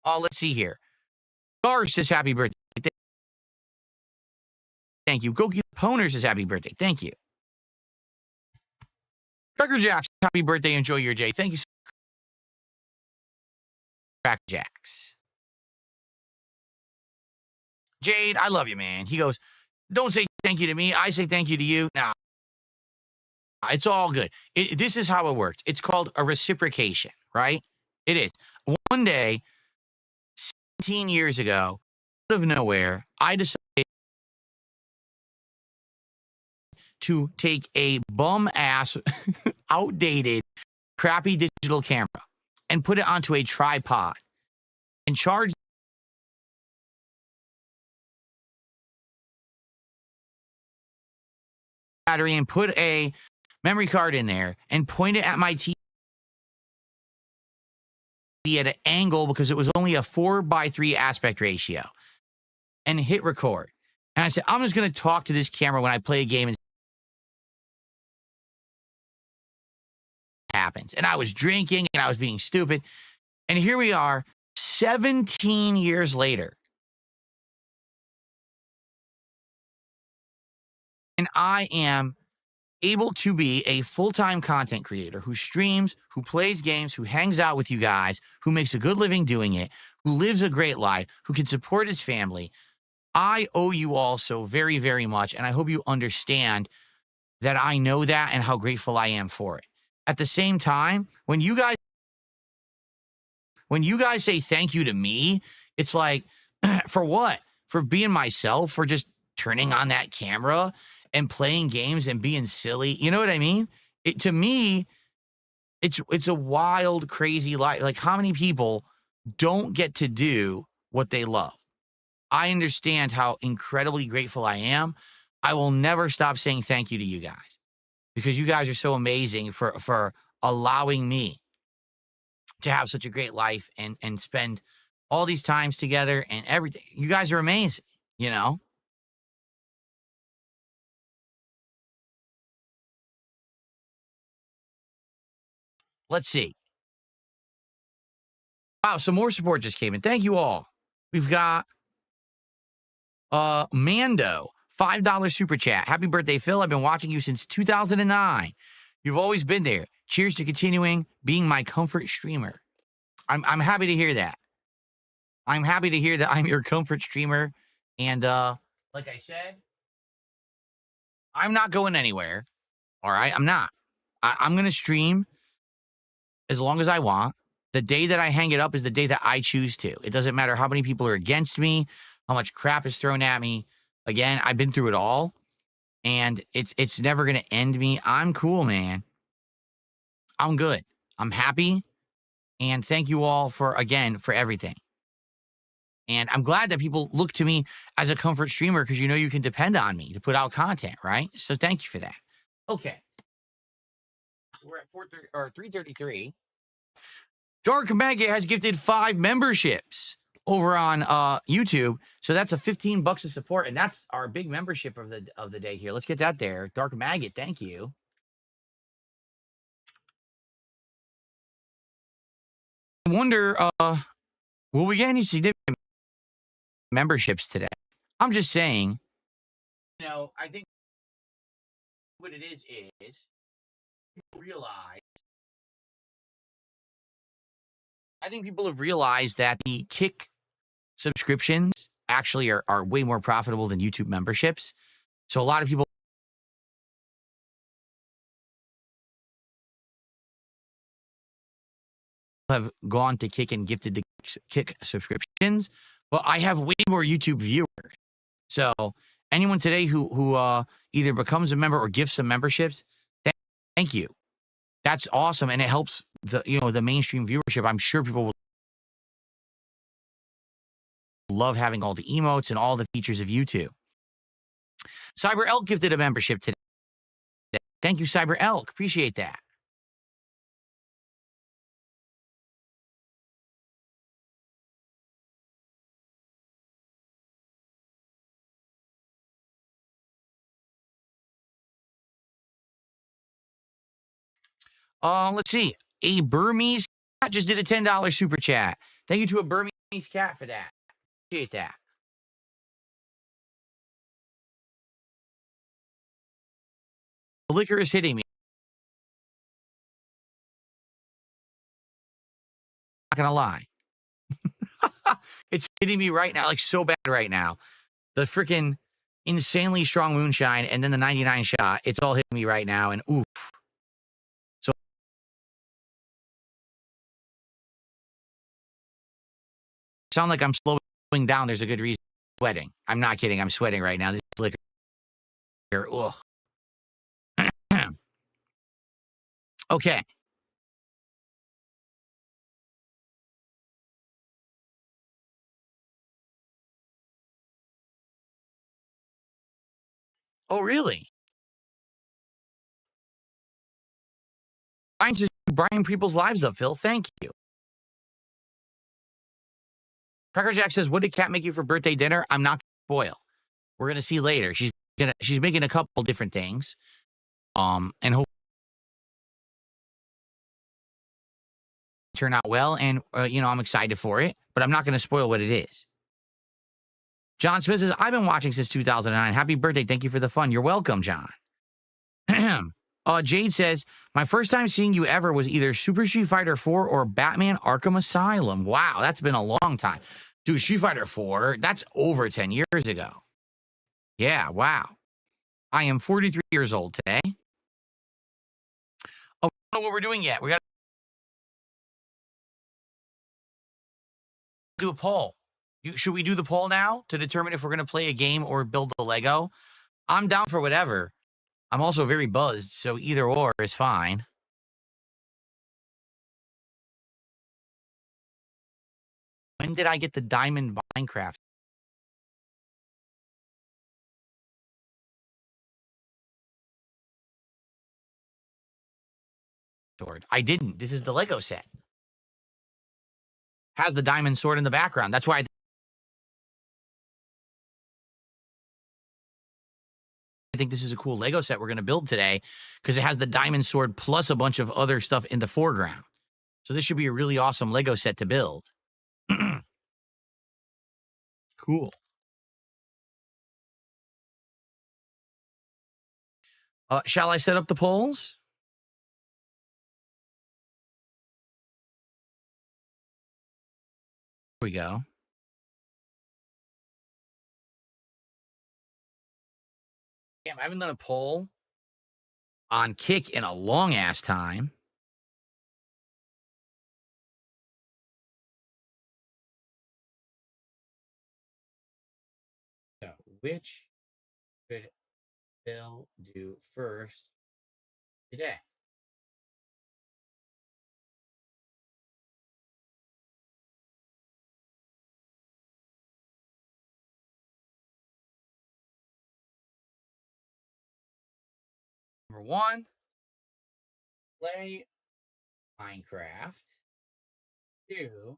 [SPEAKER 1] Let's see here. Gar says happy birthday. Thank you. Goki Poner says happy birthday. Thank you. Cracker Jacks, happy birthday. Enjoy your day. Thank you, Cracker Jacks. Jade, I love you, man. He goes, don't say thank you to me. I say thank you to you. Nah, it's all good. This is how it works. It's called a reciprocation, right? It is. One day, 17 years ago, out of nowhere, I decided to take a bum-ass, outdated, crappy digital camera and put it onto a tripod and charge battery and put a memory card in there and point it at my TV at an angle because it was only a 4:3 aspect ratio and hit record. And I said, I'm just going to talk to this camera when I play a game and it happens. And I was drinking and I was being stupid. And here we are 17 years later. And I am able to be a full-time content creator who streams, who plays games, who hangs out with you guys, who makes a good living doing it, who lives a great life, who can support his family. I owe you all so very, very much. And I hope you understand that I know that and how grateful I am for it. At the same time, when you guys say thank you to me, it's like, for what? For being myself, for just turning on that camera and playing games and being silly. You know what I mean? To me, it's a wild, crazy life. Like, how many people don't get to do what they love? I understand how incredibly grateful I am. I will never stop saying thank you to you guys because you guys are so amazing for allowing me to have such a great life and spend all these times together and everything. You guys are amazing, you know? Let's see. Wow, some more support just came in. Thank you all. We've got Mando, $5 super chat. Happy birthday, Phil. I've been watching you since 2009. You've always been there. Cheers to continuing being my comfort streamer. I'm happy to hear that. I'm happy to hear that I'm your comfort streamer. And like I said, I'm not going anywhere. All right, I'm not. I'm going to stream as long as I want. The day that I hang it up is the day that I choose to. It doesn't matter how many people are against me, how much crap is thrown at me. Again, I've been through it all, and it's never going to end me. I'm cool, man. I'm good. I'm happy, and thank you all for everything. And I'm glad that people look to me as a comfort streamer because you can depend on me to put out content, right? So thank you for that. Okay. We're at 4:30 or 3:33. Dark Maggot has gifted 5 memberships over on YouTube. So that's a $15 of support. And that's our big membership of the day here. Let's get that there. Dark Maggot, thank you. I wonder, will we get any significant memberships today? I'm just saying, I think what it is people realize. I think people have realized that the Kick subscriptions actually are way more profitable than YouTube memberships. So a lot of people have gone to Kick and gifted the Kick subscriptions, but I have way more YouTube viewers. So anyone today who either becomes a member or gifts some memberships, thank you. That's awesome, and it helps the mainstream viewership. I'm sure people will love having all the emotes and all the features of YouTube. Cyber Elk gifted a membership today. Thank you, Cyber Elk. Appreciate that. Let's see. A Burmese cat just did a $10 super chat. Thank you to a Burmese cat for that. Appreciate that. The liquor is hitting me. Not gonna lie. It's hitting me right now, like so bad right now. The freaking insanely strong moonshine and then the 99 shot. It's all hitting me right now, and oof. So sound like I'm slowing down. There's a good reason. Sweating. I'm not kidding. I'm sweating right now. This liquor. Ugh. Okay. Oh, really? Brian says, Brian people's lives up, Phil. Thank you. Cracker Jack says, what did Kat make you for birthday dinner? I'm not going to spoil. We're going to see later. She's making a couple different things. And hope turn out well. And, I'm excited for it, but I'm not going to spoil what it is. John Smith says, I've been watching since 2009. Happy birthday. Thank you for the fun. You're welcome, John. Jade says, my first time seeing you ever was either Super Street Fighter 4 or Batman Arkham Asylum. Wow, that's been a long time. Dude, Street Fighter 4, that's over 10 years ago. Yeah, wow. I am 43 years old today. Oh, we don't know what we're doing yet. We got to do a poll. Should we do the poll now to determine if we're going to play a game or build a Lego? I'm down for whatever. I'm also very buzzed, so either or is fine. When did I get the diamond Minecraft? Sword? I didn't. This is the Lego set. Has the diamond sword in the background. That's why I think this is a cool Lego set we're going to build today, because it has the diamond sword plus a bunch of other stuff in the foreground. So this should be a really awesome Lego set to build. Cool. Shall I set up the polls? Here we go. Damn, I haven't done a poll on Kick in a long ass time. So, which should Phil do first today? Number 1, play Minecraft. 2,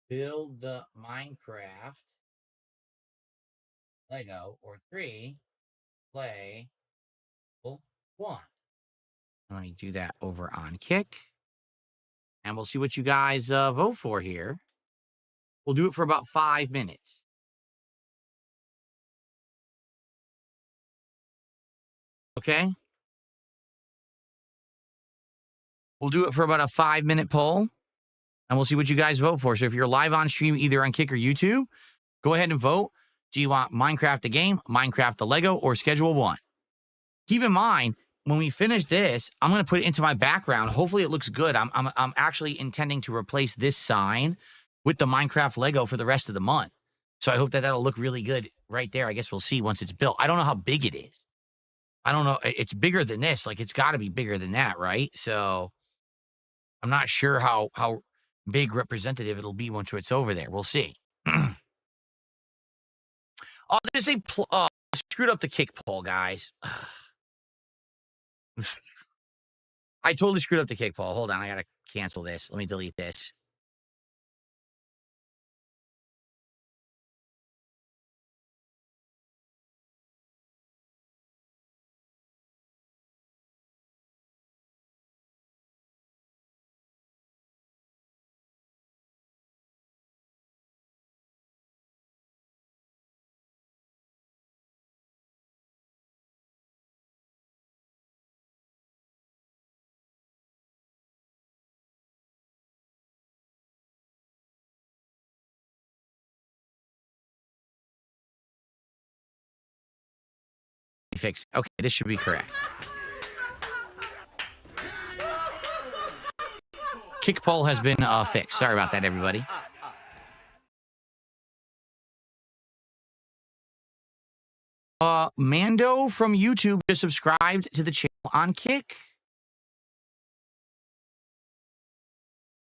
[SPEAKER 1] build the Minecraft Lego. Or 3, play 1. Let me do that over on Kick. And we'll see what you guys vote for here. We'll do it for about 5 minutes. Okay? We'll do it for about a 5-minute poll. And we'll see what you guys vote for. So if you're live on stream, either on Kick or YouTube, go ahead and vote. Do you want Minecraft the game, Minecraft the Lego, or Schedule 1? Keep in mind, when we finish this, I'm going to put it into my background. Hopefully it looks good. I'm actually intending to replace this sign with the Minecraft Lego for the rest of the month. So I hope that that'll look really good right there. I guess we'll see once it's built. I don't know how big it is. I don't know. It's bigger than this. Like, it's got to be bigger than that, right? So I'm not sure how big representative it'll be once it's over there. We'll see. Oh, there's a screwed up the Kick poll, guys. I totally screwed up the Kick poll. Hold on, I gotta cancel this. Let me delete this. Fix. Okay, this should be correct. Kick poll has been fixed. Sorry about that, everybody. Mando from YouTube just subscribed to the channel on Kick.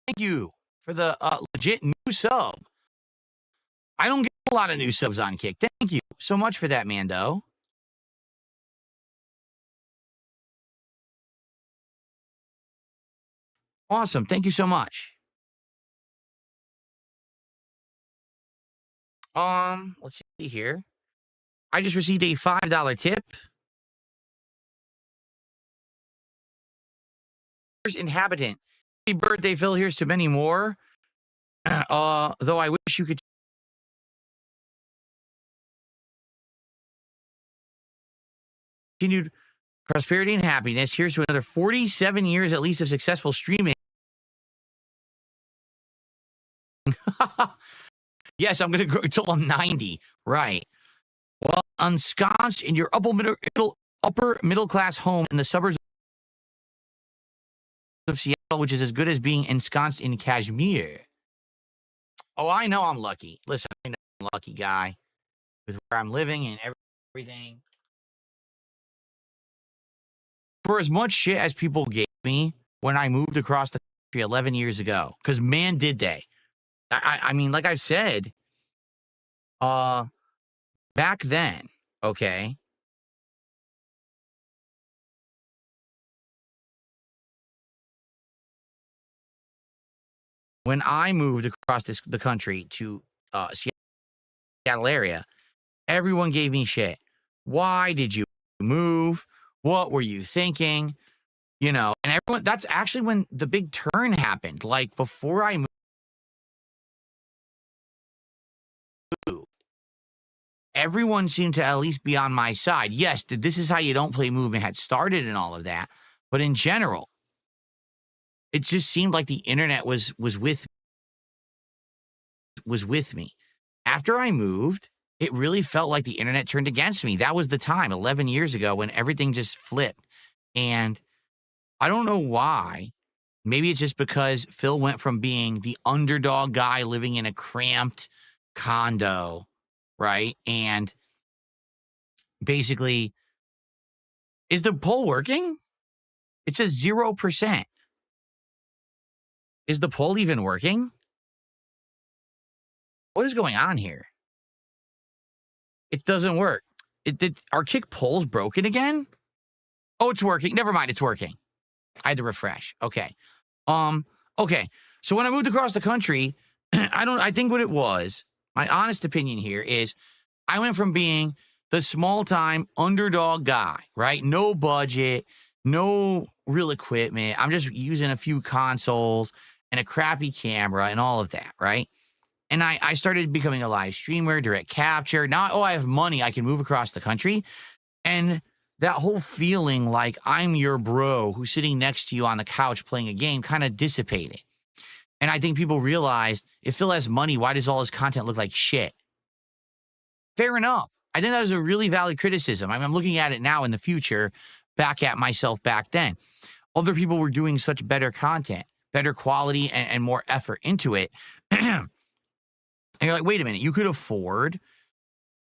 [SPEAKER 1] Thank you for the legit new sub. I don't get a lot of new subs on Kick. Thank you so much for that, Mando. Awesome. Thank you so much. Let's see here. I just received a $5 tip. First inhabitant. Happy birthday, Phil. Here's to many more. Though I wish you could continued prosperity and happiness. Here's to another 47 years at least of successful streaming. Yes, I'm going to go until I'm 90. Right. Well, ensconced in your upper middle class home in the suburbs of Seattle, which is as good as being ensconced in Kashmir. Oh, I know I'm lucky. Listen, I know I'm a lucky guy with where I'm living and everything. For as much shit as people gave me when I moved across the country 11 years ago, because man, did they. I mean, like I've said, back then, okay, when I moved across the country to Seattle area, everyone gave me shit. Why did you move? What were you thinking? You know, and everyone, that's actually when the big turn happened. Like before I moved, everyone seemed to at least be on my side. Yes, this is how you don't play movement had started and all of that. But in general, it just seemed like the internet was with me. After I moved, it really felt like the internet turned against me. That was the time 11 years ago when everything just flipped. And I don't know why. Maybe it's just because Phil went from being the underdog guy living in a cramped condo, right? And basically, is the poll working? It says 0%. Is the poll even working? What is going on here? It doesn't work. Are kick polls broken again? Oh, it's working. Never mind, it's working. I had to refresh. Okay. Okay. So when I moved across the country, I think what it was, my honest opinion here is I went from being the small time underdog guy, right? No budget, no real equipment. I'm just using a few consoles and a crappy camera and all of that, right? And I started becoming a live streamer, direct capture. Now, I have money. I can move across the country. And that whole feeling like I'm your bro who's sitting next to you on the couch playing a game kind of dissipated. And I think people realized if Phil has money, why does all his content look like shit? Fair enough. I think that was a really valid criticism. I mean, I'm looking at it now in the future, back at myself back then. Other people were doing such better content, better quality, and more effort into it. And you're like, wait a minute, you could afford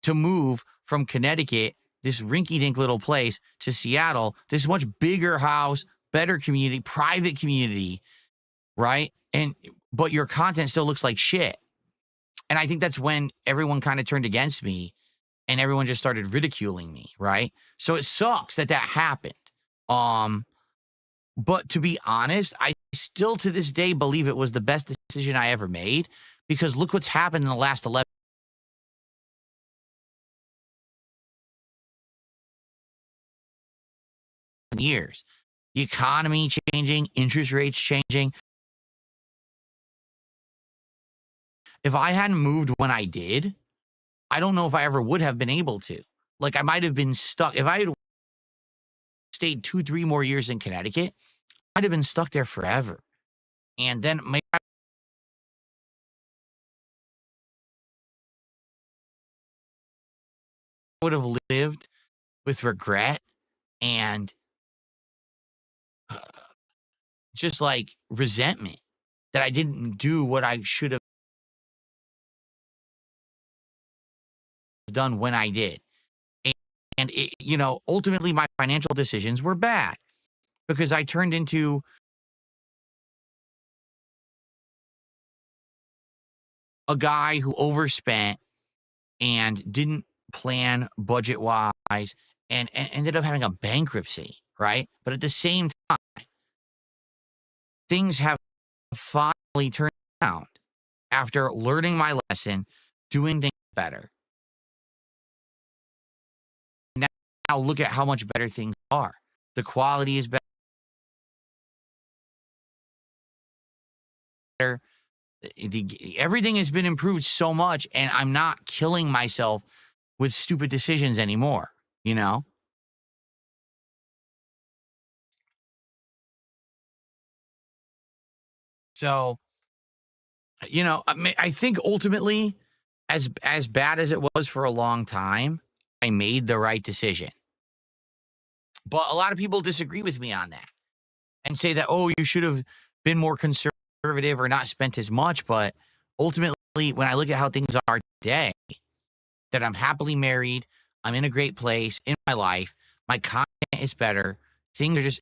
[SPEAKER 1] to move from Connecticut, this rinky-dink little place, to Seattle, this much bigger house, better community, private community, right? But your content still looks like shit. And I think that's when everyone kind of turned against me and everyone just started ridiculing me, right? So it sucks that happened. But to be honest, I still to this day believe it was the best decision I ever made because look what's happened in the last 11 years. The economy changing, interest rates changing. If I hadn't moved when I did, I don't know if I ever would have been able to. Like I might have been stuck. If I had stayed 2-3 more years in Connecticut, I'd have been stuck there forever. And then maybe I would have lived with regret and just like resentment that I didn't do what I should have done when I did. And it, ultimately my financial decisions were bad because I turned into a guy who overspent and didn't plan budget wise and ended up having a bankruptcy, right? But at the same time, things have finally turned around after learning my lesson, doing things better. Now look at how much better things are. The quality is better. Everything has been improved so much, and I'm not killing myself with stupid decisions anymore, you know? So, I think ultimately, as bad as it was for a long time, I made the right decision. But a lot of people disagree with me on that and say that, oh, you should have been more conservative or not spent as much. But ultimately, when I look at how things are today, that I'm happily married, I'm in a great place in my life, my content is better, things are just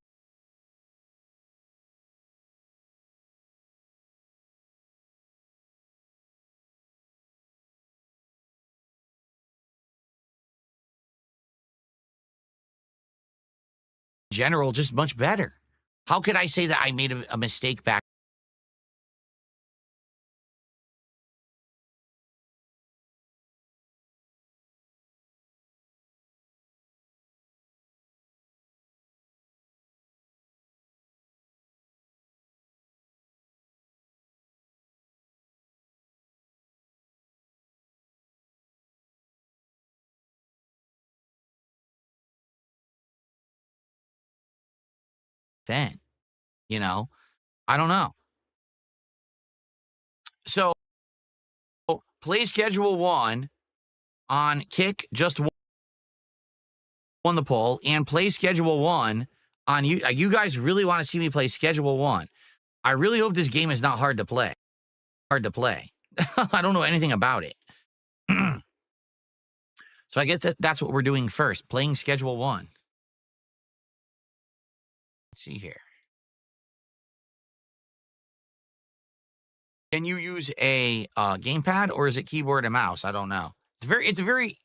[SPEAKER 1] in general just much better. How could I say that I made a mistake back then? You know, I don't know. So play schedule one on Kick just won the poll, and play schedule one on you. You guys really want to see me play schedule one. I really hope this game is not hard to play. Hard to play. I don't know anything about it. So I guess that's what we're doing first, playing schedule one. Let's see here. Can you use a gamepad or is it keyboard and mouse? I don't know. It's a very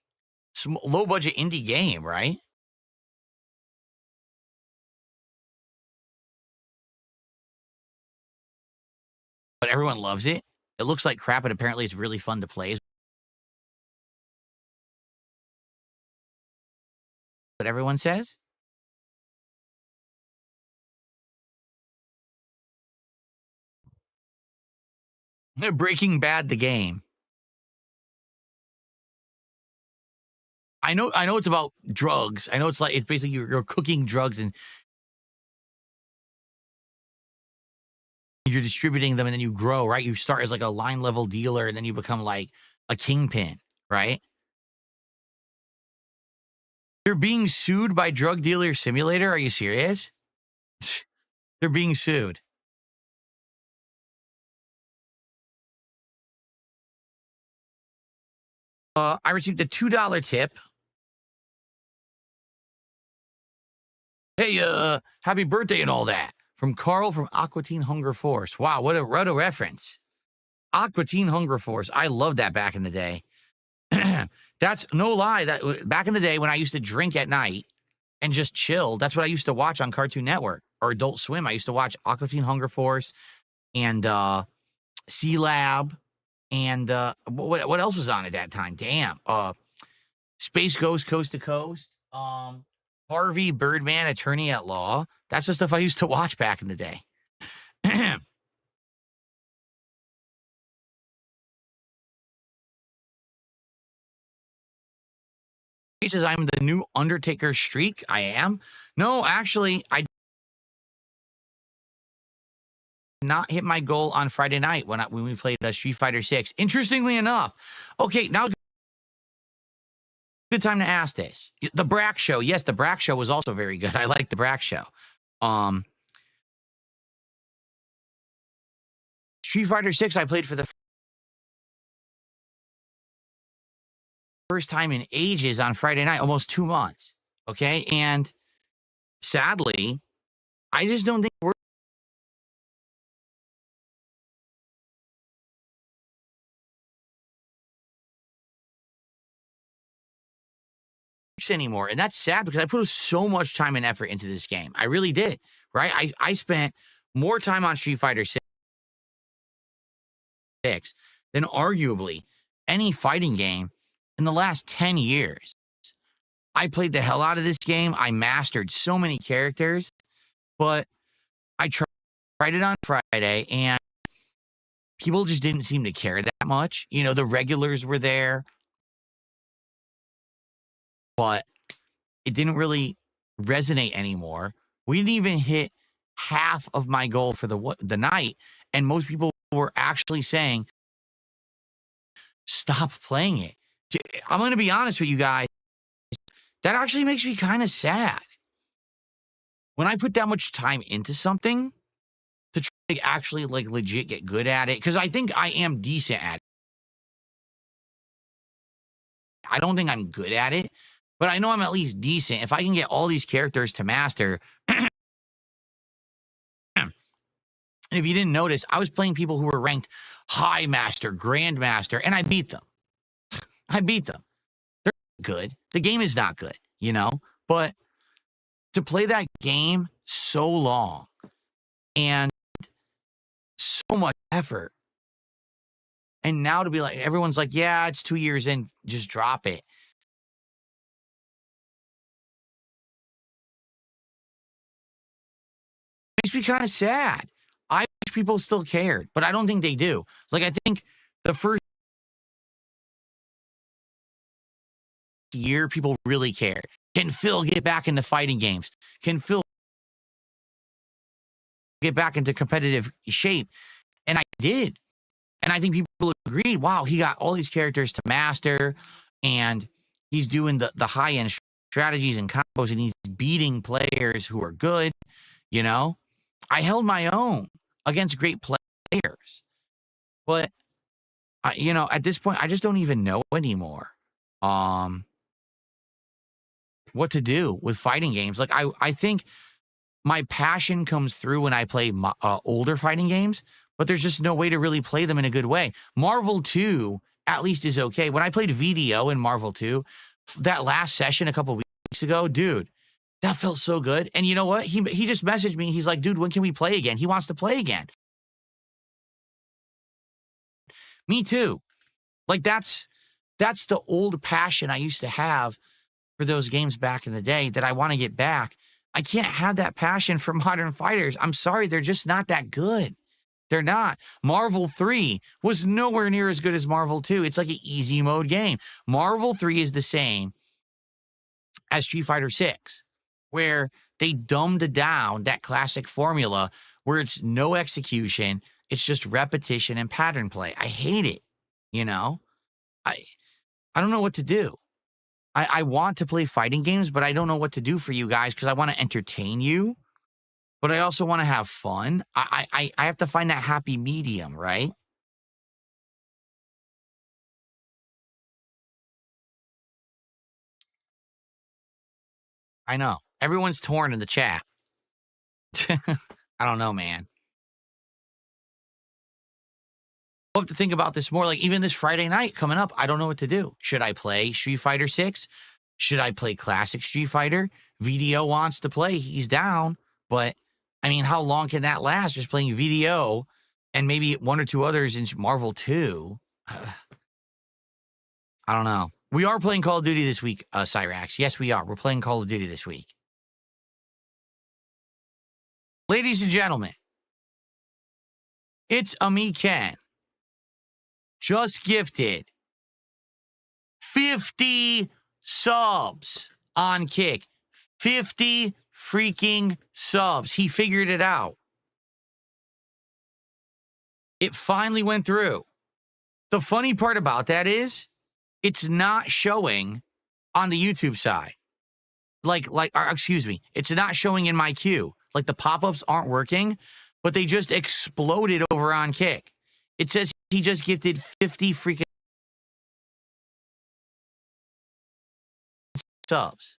[SPEAKER 1] low budget indie game, right? But everyone loves it. It looks like crap, but apparently it's really fun to play. What everyone says. Breaking Bad the game. I know it's about drugs. I know it's basically you're cooking drugs and you're distributing them and then you grow, right? You start as like a line level dealer and then you become like a kingpin, right? They're being sued by Drug Dealer Simulator. Are you serious? They're being sued. I received a $2 tip. Hey, happy birthday and all that from Carl from Aqua Teen Hunger Force. Wow, what a reference. Aqua Teen Hunger Force. I loved that back in the day. That's no lie. That back in the day when I used to drink at night and just chill, that's what I used to watch on Cartoon Network or Adult Swim. I used to watch Aqua Teen Hunger Force and C Lab and what else was on at that time? Damn. Space Ghost Coast to Coast. Harvey Birdman, Attorney at Law. That's the stuff I used to watch back in the day. He says I'm the new Undertaker streak. I am. No, actually, I did not hit my goal on Friday night when we played Street Fighter 6. Interestingly enough. Okay, now good time to ask this. The Brack Show. Yes, the Brack Show was also very good. I like the Brack Show. Street Fighter 6 I played for the first time in ages on Friday night, almost 2 months. Okay? And sadly, I just don't think we're anymore. And that's sad because I put so much time and effort into this game. I really did. Right? I spent more time on Street Fighter 6 than arguably any fighting game in the last 10 years. I played the hell out of this game. I mastered so many characters, but I tried it on Friday and people just didn't seem to care that much. You know, the regulars were there, but it didn't really resonate anymore. We didn't even hit half of my goal for the night, and most people were actually saying, "Stop playing it." I'm going to be honest with you guys. That actually makes me kind of sad. When I put that much time into something to try to actually like legit get good at it, because I think I am decent at it. I don't think I'm good at it, but I know I'm at least decent. If I can get all these characters to master, and if you didn't notice, I was playing people who were ranked high master, grandmaster, and I beat them. I beat them. They're good. The game is not good, you know, but to play that game so long and so much effort, and now to be like, everyone's like, yeah, it's 2 years in, just drop it. Makes me kind of sad. I wish people still cared, but I don't think they do. Like, I think the first year, people really cared. Can Phil get back into fighting games? Can Phil get back into competitive shape? And I did. And I think people agreed, wow, he got all these characters to master, and he's doing the high-end strategies and combos, and he's beating players who are good, you know? I held my own against great players. But, you know, at this point, I just don't even know anymore what to do with fighting games. Like, I think my passion comes through when I play older fighting games, but there's just no way to really play them in a good way. Marvel 2 at least is okay. When I played VDO in Marvel 2, that last session a couple weeks ago, dude, that felt so good. And you know what? He just messaged me. He's like, dude, when can we play again? He wants to play again. Me too. Like that's the old passion I used to have for those games back in the day that I want to get back. I can't have that passion for modern fighters. I'm sorry, they're just not that good. They're not. Marvel 3 was nowhere near as good as Marvel 2. It's like an easy mode game. Marvel 3 is the same as Street Fighter 6, where they dumbed down that classic formula where it's no execution, it's just repetition and pattern play. I hate it. You know? I I don't know what to do. I want to play fighting games, but I don't know what to do for you guys because I want to entertain you, but I also want to have fun. I have to find that happy medium, right? I know. Everyone's torn in the chat. I don't know, man. We'll have to think about this more. Like even this Friday night coming up, I don't know what to do. Should I play Street Fighter 6? Should I play classic Street Fighter? VDO wants to play. He's down. But I mean, how long can that last? Just playing VDO and maybe one or two others in Marvel 2. I don't know. We are playing Call of Duty this week, Cyrax. Yes, we are. We're playing Call of Duty this week. Ladies and gentlemen, it's Ami Ken. Just gifted 50 subs on Kick. 50 freaking subs. He figured it out. It finally went through. The funny part about that is it's not showing on the YouTube side. Excuse me, it's not showing in my queue. Like the pop-ups aren't working, but they just exploded over on Kick. It says he just gifted 50 freaking subs.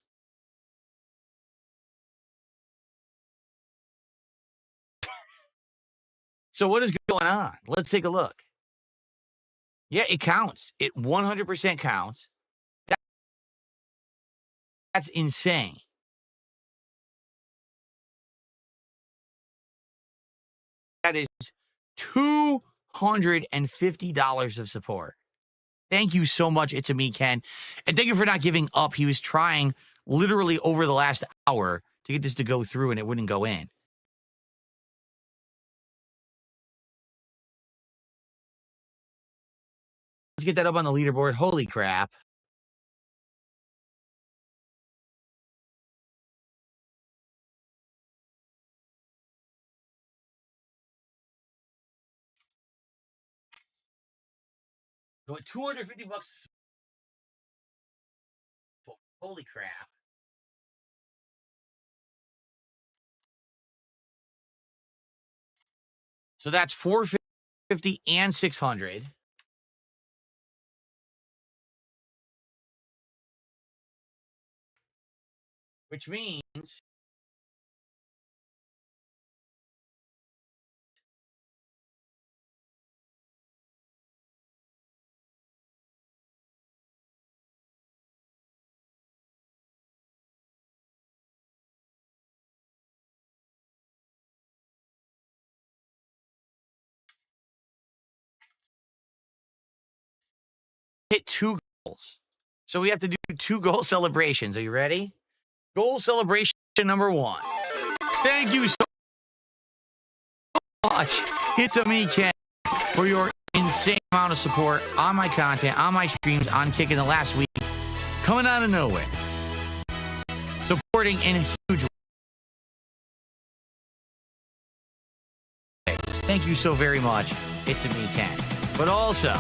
[SPEAKER 1] So what is going on? Let's take a look. Yeah, it counts. It 100% counts. That's insane. That is $250 of support. Thank you so much. It's a me, Ken. And thank you for not giving up. He was trying literally over the last hour to get this to go through, and it wouldn't go in. Let's get that up on the leaderboard. Holy crap. So at $250. Holy crap. So that's $450 and $600. Which means hit 2 goals. So we have to do 2 goal celebrations. Are you ready? Goal celebration number 1. Thank you so much. It's a me, Ken, for your insane amount of support on my content, on my streams, on Kick in the last week. Coming out of nowhere. Supporting in huge ways. Thank you so very much. It's a me, Ken. But also,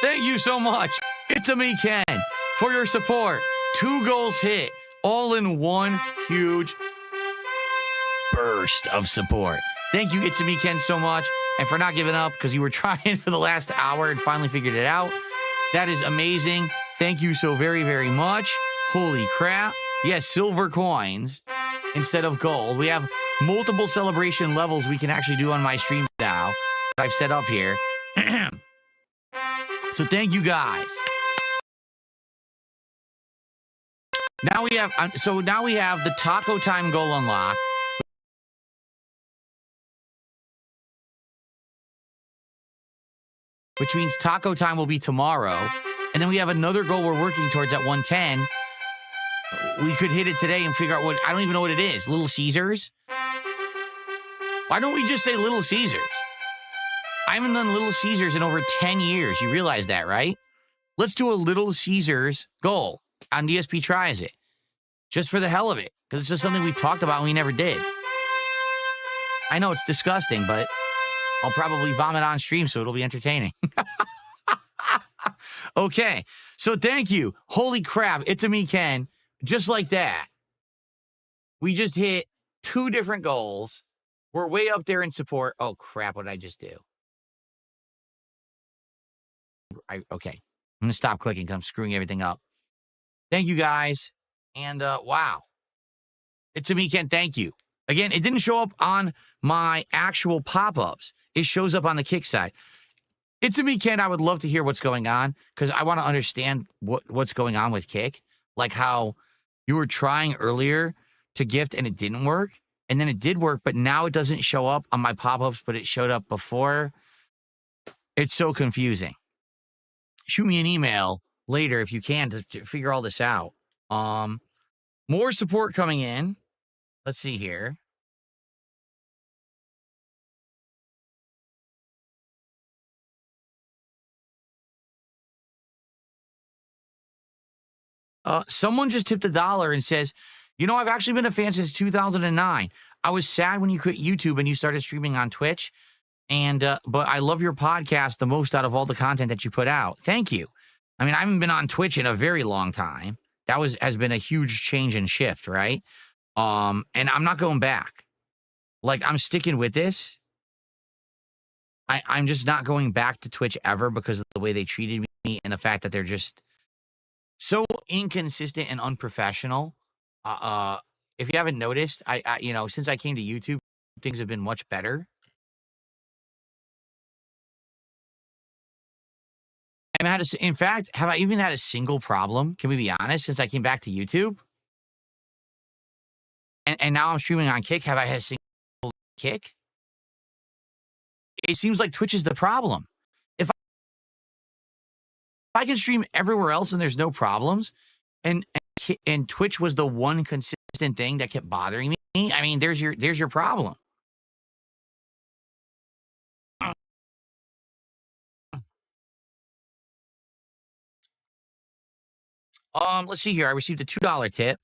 [SPEAKER 1] thank you so much. It's a me, Ken, for your support. 2 goals hit, all in one huge burst of support. Thank you, It's a me, Ken, so much, and for not giving up because you were trying for the last hour and finally figured it out. That is amazing. Thank you so very, very much. Holy crap. Yes, silver coins instead of gold. We have multiple celebration levels we can actually do on my stream now that I've set up here. So thank you guys. Now we have the Taco Time goal unlocked. Which means Taco Time will be tomorrow. And then we have another goal we're working towards at 110. We could hit it today and figure out what, I don't even know what it is. Little Caesars? Why don't we just say Little Caesars? I haven't done Little Caesars in over 10 years. You realize that, right? Let's do a Little Caesars goal on DSP Tries It. Just for the hell of it. Because it's just something we talked about and we never did. I know it's disgusting, but I'll probably vomit on stream, so it'll be entertaining. Okay. So thank you. Holy crap. It's a me, Ken. Just like that. We just hit 2 different goals. We're way up there in support. Oh, crap. What did I just do? Okay. I'm going to stop clicking because I'm screwing everything up. Thank you, guys. And wow. It's a me, Ken. Thank you. Again, it didn't show up on my actual pop-ups. It shows up on the Kick side. It's a me, Ken. I would love to hear what's going on because I want to understand what's going on with Kick. Like how you were trying earlier to gift and it didn't work. And then it did work, but now it doesn't show up on my pop-ups, but it showed up before. It's so confusing. Shoot me an email later if you can to figure all this out. More support coming in. Let's see here. Someone just tipped $1 and says, you know, I've actually been a fan since 2009. I was sad when you quit YouTube and you started streaming on Twitch. And but I love your podcast the most out of all the content that you put out. Thank you. I mean, I haven't been on Twitch in a very long time. That has been a huge change and shift, right? And I'm not going back. Like, I'm sticking with this. I'm just not going back to Twitch ever because of the way they treated me and the fact that they're just so inconsistent and unprofessional. If you haven't noticed, I since I came to YouTube, things have been much better. in fact, have I even had a single problem? Can we be honest? Since I came back to YouTube, and now I'm streaming on Kick, have I had a single kick? It seems like Twitch is the problem. If I can stream everywhere else and there's no problems, and Twitch was the one consistent thing that kept bothering me, I mean, there's your problem. Let's see here. I received a $2 tip.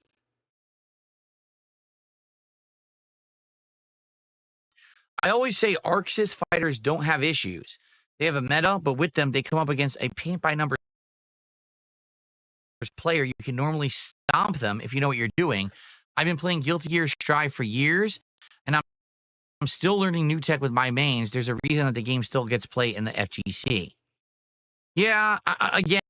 [SPEAKER 1] I always say Arxis fighters don't have issues. They have a meta, but with them, they come up against a paint by numbers player. You can normally stomp them if you know what you're doing. I've been playing Guilty Gear Strive for years, and I'm still learning new tech with my mains. There's a reason that the game still gets played in the FGC. Yeah, again,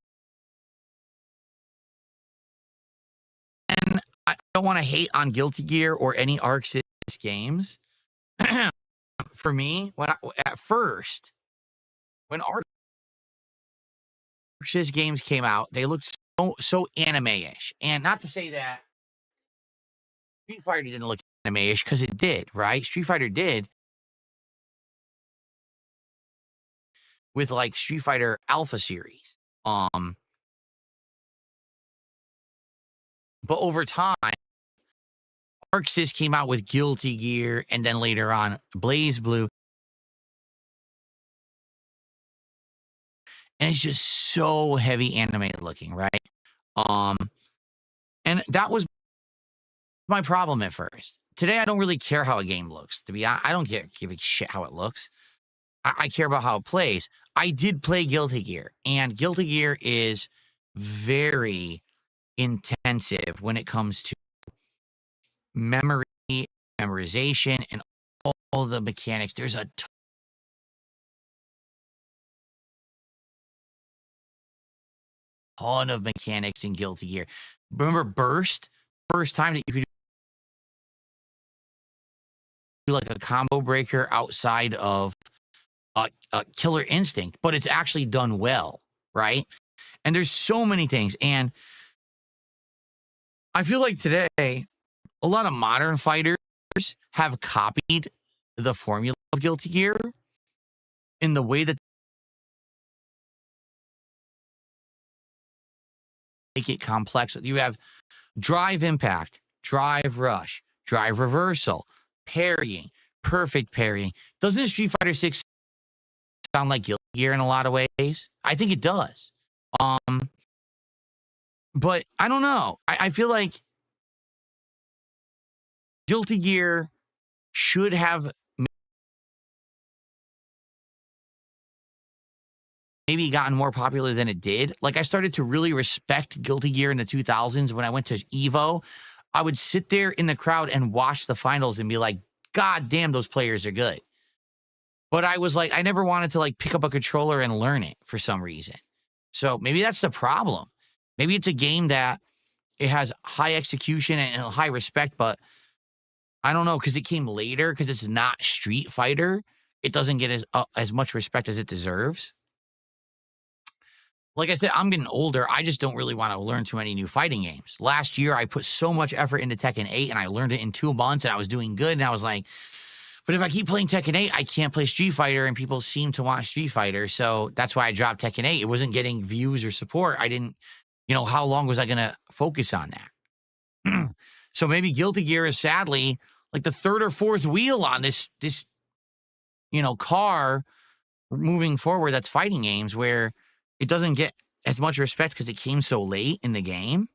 [SPEAKER 1] I don't want to hate on Guilty Gear or any Arxis games. For me, at first, when Arxis games came out, they looked so anime-ish. And not to say that Street Fighter didn't look anime-ish, because it did, right? Street Fighter did. With like Street Fighter Alpha series. But over time, Arxis came out with Guilty Gear, and then later on, Blaze Blue. And it's just so heavy animated looking, right? And that was my problem at first. Today, I don't really care how a game looks. To be honest, I don't give a shit how it looks. I care about how it plays. I did play Guilty Gear, and Guilty Gear is very intensive when it comes to memory, memorization, and all the mechanics. There's a ton of mechanics in Guilty Gear. Remember Burst? First time that you could do like a combo breaker outside of Killer Instinct, but it's actually done well, right? And there's so many things. And I feel like today, a lot of modern fighters have copied the formula of Guilty Gear in the way that they make it complex. You have drive impact, drive rush, drive reversal, parrying, perfect parrying. Doesn't Street Fighter 6 sound like Guilty Gear in a lot of ways? I think it does. But I don't know. I feel like Guilty Gear should have maybe gotten more popular than it did. Like, I started to really respect Guilty Gear in the 2000s when I went to EVO. I would sit there in the crowd and watch the finals and be like, God damn, those players are good. But I was like, I never wanted to like pick up a controller and learn it for some reason. So maybe that's the problem. Maybe it's a game that it has high execution and high respect, but I don't know, because it came later, because it's not Street Fighter. It doesn't get as much respect as it deserves. Like I said, I'm getting older. I just don't really want to learn too many new fighting games. Last year, I put so much effort into Tekken 8, and I learned it in 2 months, and I was doing good, and I was like, but if I keep playing Tekken 8, I can't play Street Fighter, and people seem to want Street Fighter, so that's why I dropped Tekken 8. It wasn't getting views or support. I didn't, how long was I going to focus on that? So maybe Guilty Gear is sadly like the 3rd or 4th wheel on this car moving forward that's fighting games, where it doesn't get as much respect because it came so late in the game.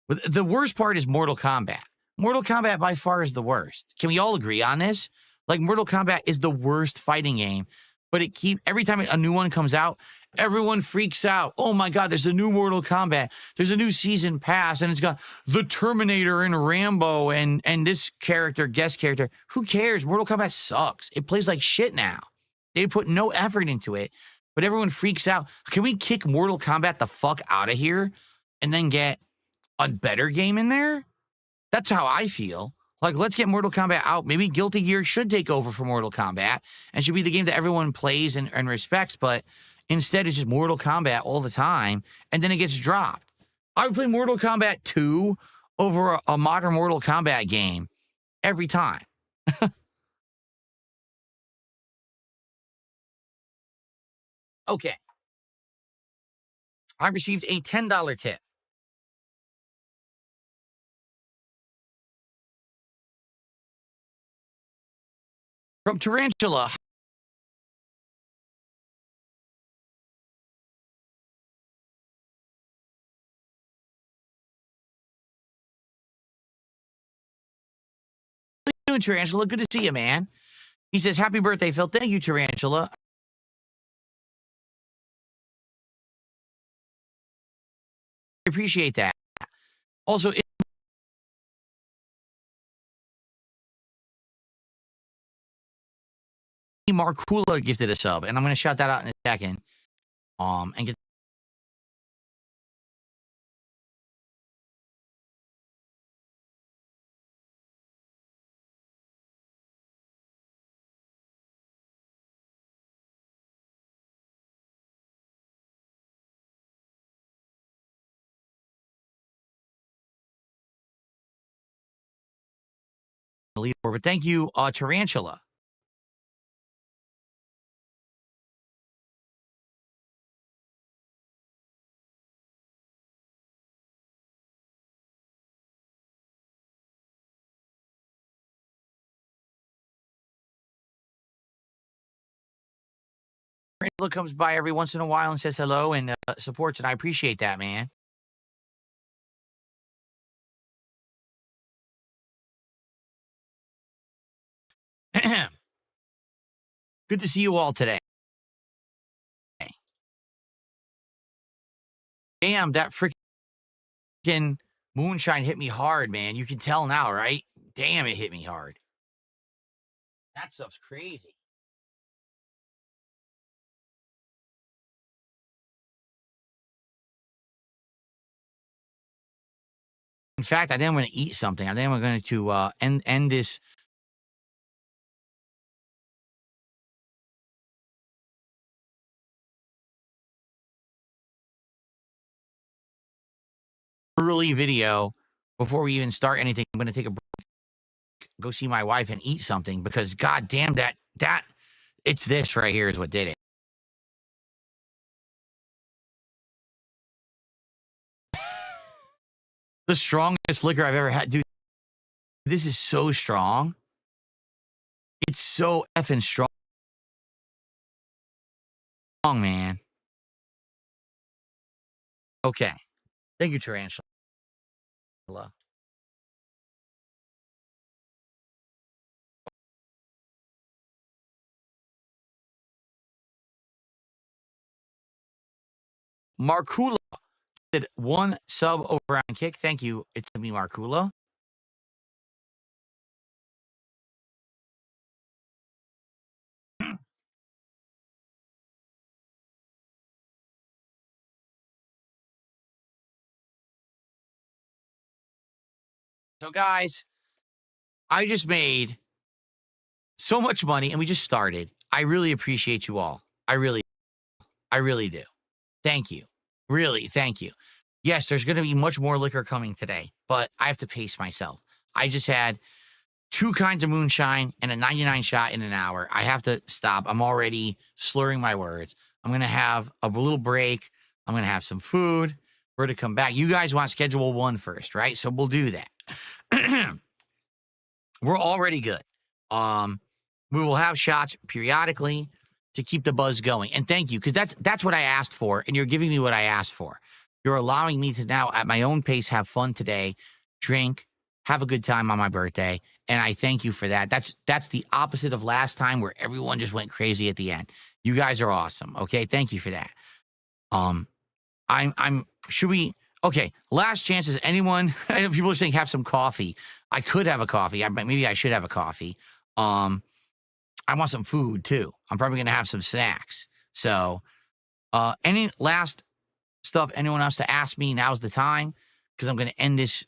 [SPEAKER 1] But the worst part is Mortal Kombat. Mortal Kombat by far is the worst. Can we all agree on this? Like, Mortal Kombat is the worst fighting game, but every time a new one comes out, everyone freaks out. Oh my God, there's a new Mortal Kombat. There's a new season pass, and it's got the Terminator and Rambo and this character, guest character. Who cares? Mortal Kombat sucks. It plays like shit now. They put no effort into it, but everyone freaks out. Can we kick Mortal Kombat the fuck out of here and then get a better game in there? That's how I feel. Like, let's get Mortal Kombat out. Maybe Guilty Gear should take over for Mortal Kombat and should be the game that everyone plays and respects, but instead it's just Mortal Kombat all the time, and then it gets dropped. I would play Mortal Kombat 2 over a modern Mortal Kombat game every time. Okay. I received a $10 tip from Tarantula. How you doing, Tarantula? Good to see you, man. He says, happy birthday, Phil. Thank you, Tarantula. I appreciate that. Also, Markula gifted a sub, and I'm going to shout that out in a second. And get the leaderboard. But thank you, Tarantula. Tarantula comes by every once in a while and says hello and supports, and I appreciate that, man. Good to see you all today. Damn, that freaking Moonshine hit me hard, man. You can tell now, right? Damn, it hit me hard. That stuff's crazy. In fact, I think I'm going to eat something. I think I'm going to end this early video before we even start anything. I'm going to take a break, go see my wife, and eat something because, god damn, that it's this right here is what did it. The strongest liquor I've ever had, dude. This is so strong. It's so effing strong, man. Okay. Thank you, Tarantula. Markula did 1 sub over on Kick. Thank you. It's me, Markula. So, guys, I just made so much money and we just started. I really appreciate you all. I really do. Thank you. Really, thank you. Yes, there's going to be much more liquor coming today, but I have to pace myself. I just had 2 kinds of moonshine and a 99 shot in an hour. I have to stop. I'm already slurring my words. I'm going to have a little break. I'm going to have some food. We're to come back. You guys want schedule 1 first, right? So we'll do that. We're already good. We will have shots periodically to keep the buzz going. And thank you, because that's what I asked for, and you're giving me what I asked for. You're allowing me to now, at my own pace, have fun today, drink, have a good time on my birthday, and I thank you for that. That's the opposite of last time where everyone just went crazy at the end. You guys are awesome. Okay, thank you for that. Should we? Okay, last chance is anyone. I know people are saying have some coffee. I could have a coffee. Maybe I should have a coffee. I want some food too. I'm probably gonna have some snacks. So, any last stuff anyone wants to ask me? Now's the time because I'm gonna end this,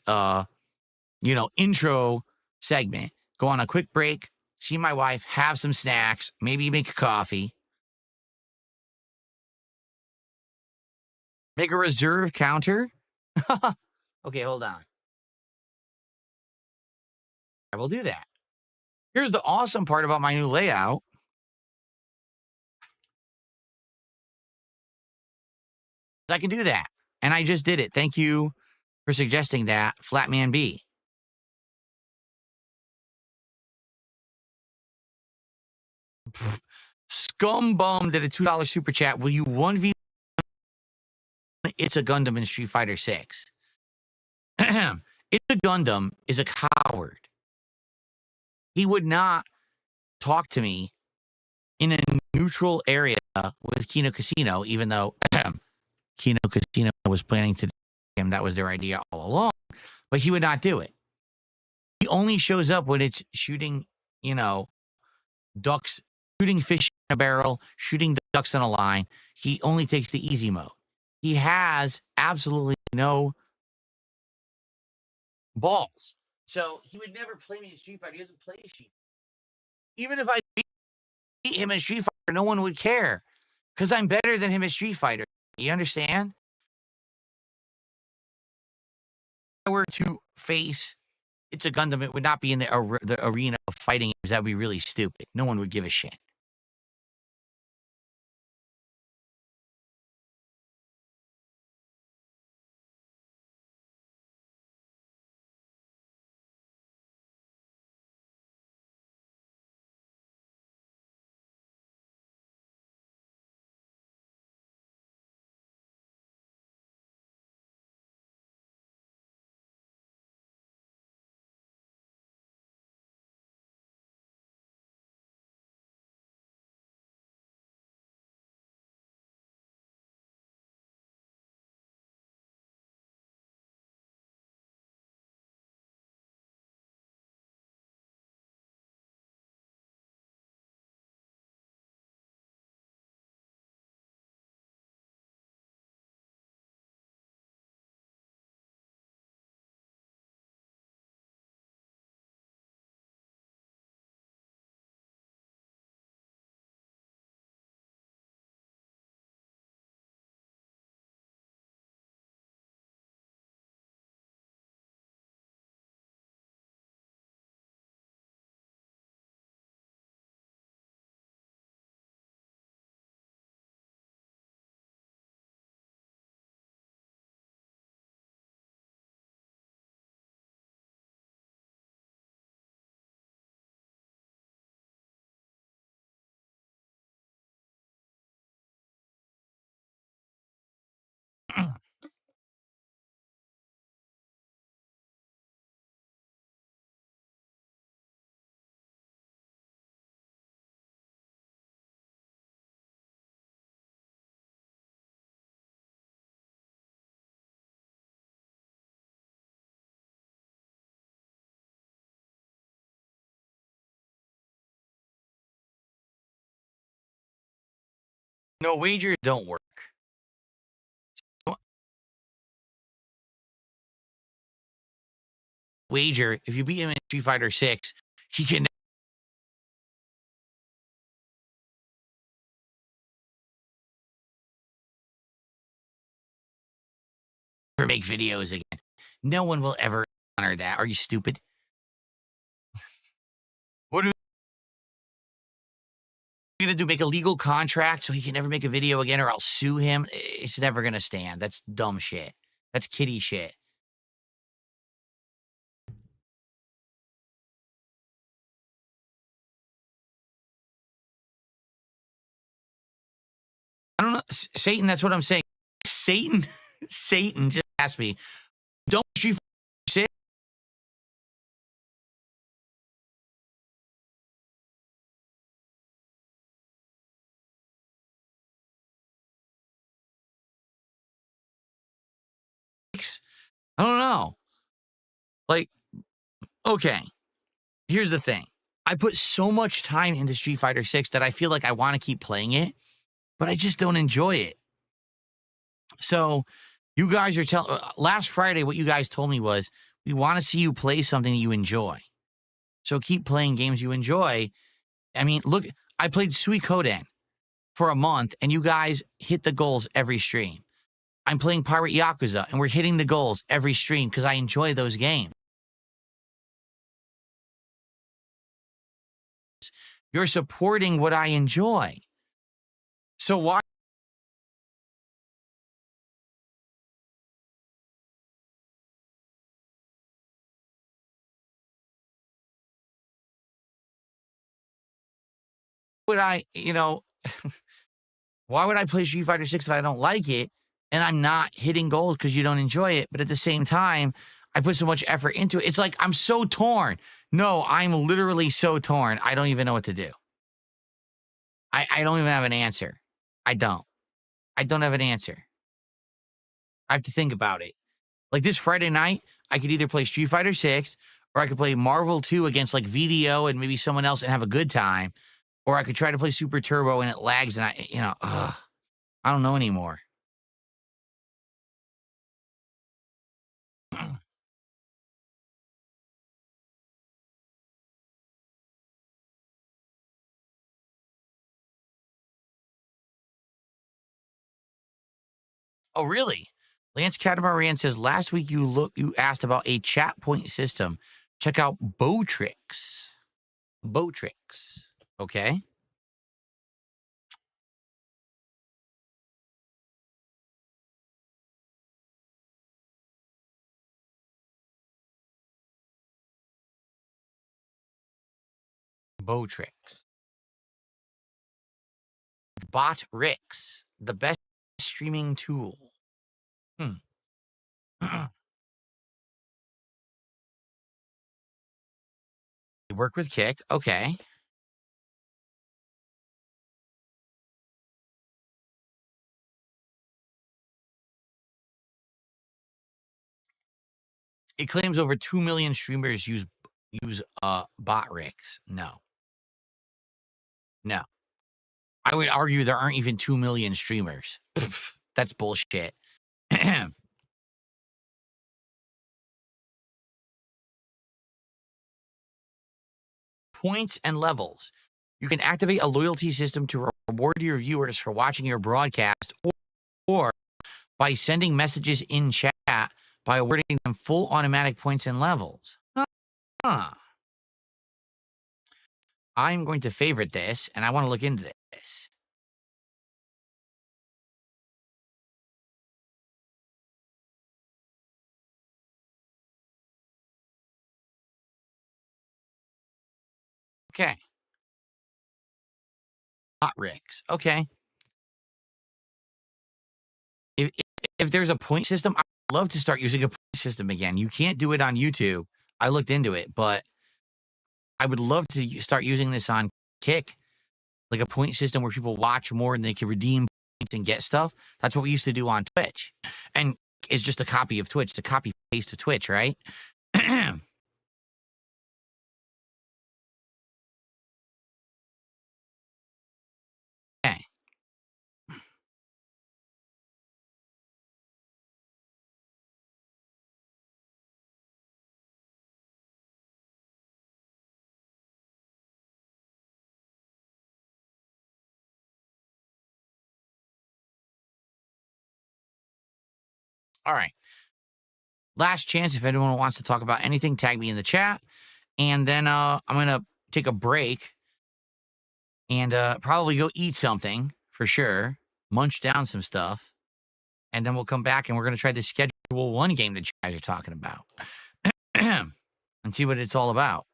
[SPEAKER 1] intro segment, go on a quick break, see my wife, have some snacks, maybe make a coffee, make a reserve counter. Okay, hold on. I will do that. Here's the awesome part about my new layout. I can do that. And I just did it. Thank you for suggesting that, Flatman B. Scumbum did a $2 super chat. Will you 1v? It's a Gundam in Street Fighter 6. It's a Gundam is a coward. He would not talk to me in a neutral area with Kino Casino, even though Kino Casino was planning to do him. That was their idea all along. But he would not do it. He only shows up when it's shooting, ducks, shooting fish in a barrel, shooting ducks on a line. He only takes the easy mode. He has absolutely no balls. So he would never play me in Street Fighter. He doesn't play Street Fighter. Even if I beat him in Street Fighter, no one would care because I'm better than him in Street Fighter. You understand? If I were to face It's a Gundam, it would not be in the arena of fighting games. That would be really stupid. No one would give a shit. No, wagers don't work. Wager, if you beat him in Street Fighter 6, he can never make videos again. No one will ever honor that. Are you stupid? What are we going to do? Make a legal contract so he can never make a video again, or I'll sue him? It's never going to stand. That's dumb shit. That's kiddie shit. I don't know. Satan, that's what I'm saying. Satan just asked me, don't Street Fighter 6? I don't know. Like, okay, here's the thing. I put so much time into Street Fighter 6 that I feel like I want to keep playing it, but I just don't enjoy it. So you guys are telling, last Friday, what you guys told me was, we want to see you play something that you enjoy. So keep playing games you enjoy. I mean, look, I played Suikoden for a month, and you guys hit the goals every stream. I'm playing Pirate Yakuza, and we're hitting the goals every stream because I enjoy those games. You're supporting what I enjoy. So why would I, why would I play Street Fighter 6 if I don't like it and I'm not hitting goals because you don't enjoy it? But at the same time, I put so much effort into it. It's like I'm so torn. No, I'm literally so torn. I don't even know what to do. I don't even have an answer. I don't. I don't have an answer. I have to think about it. Like this Friday night, I could either play Street Fighter 6 or I could play Marvel 2 against like VDO and maybe someone else and have a good time. Or I could try to play Super Turbo and it lags and I don't know anymore. Oh, really? Lance Catamaran says last week you asked about a chat point system. Check out Bowtrix. Bowtrix. Okay. Bowtrix. Botrix. The best streaming tool. Hmm. You work with Kick. Okay. It claims over 2 million streamers use Botrix. No. No. I would argue there aren't even 2 million streamers. That's bullshit. Points and levels. You can activate a loyalty system to reward your viewers for watching your broadcast or by sending messages in chat by awarding them full automatic points and levels. Huh. I'm going to favorite this and I want to look into this. Okay. Hot rigs. Okay. If, if there's a point system, I'd love to start using a point system again. You can't do it on YouTube. I looked into it, but I would love to start using this on Kick, like a point system where people watch more and they can redeem points and get stuff. That's what we used to do on Twitch. And it's just a copy of Twitch. It's a copy paste of Twitch, right? Okay. All right. Last chance. If anyone wants to talk about anything, tag me in the chat. And then I'm gonna take a break and probably go eat something for sure. Munch down some stuff. And then we'll come back and we're gonna try the schedule one game that you guys are talking about. And see what it's all about.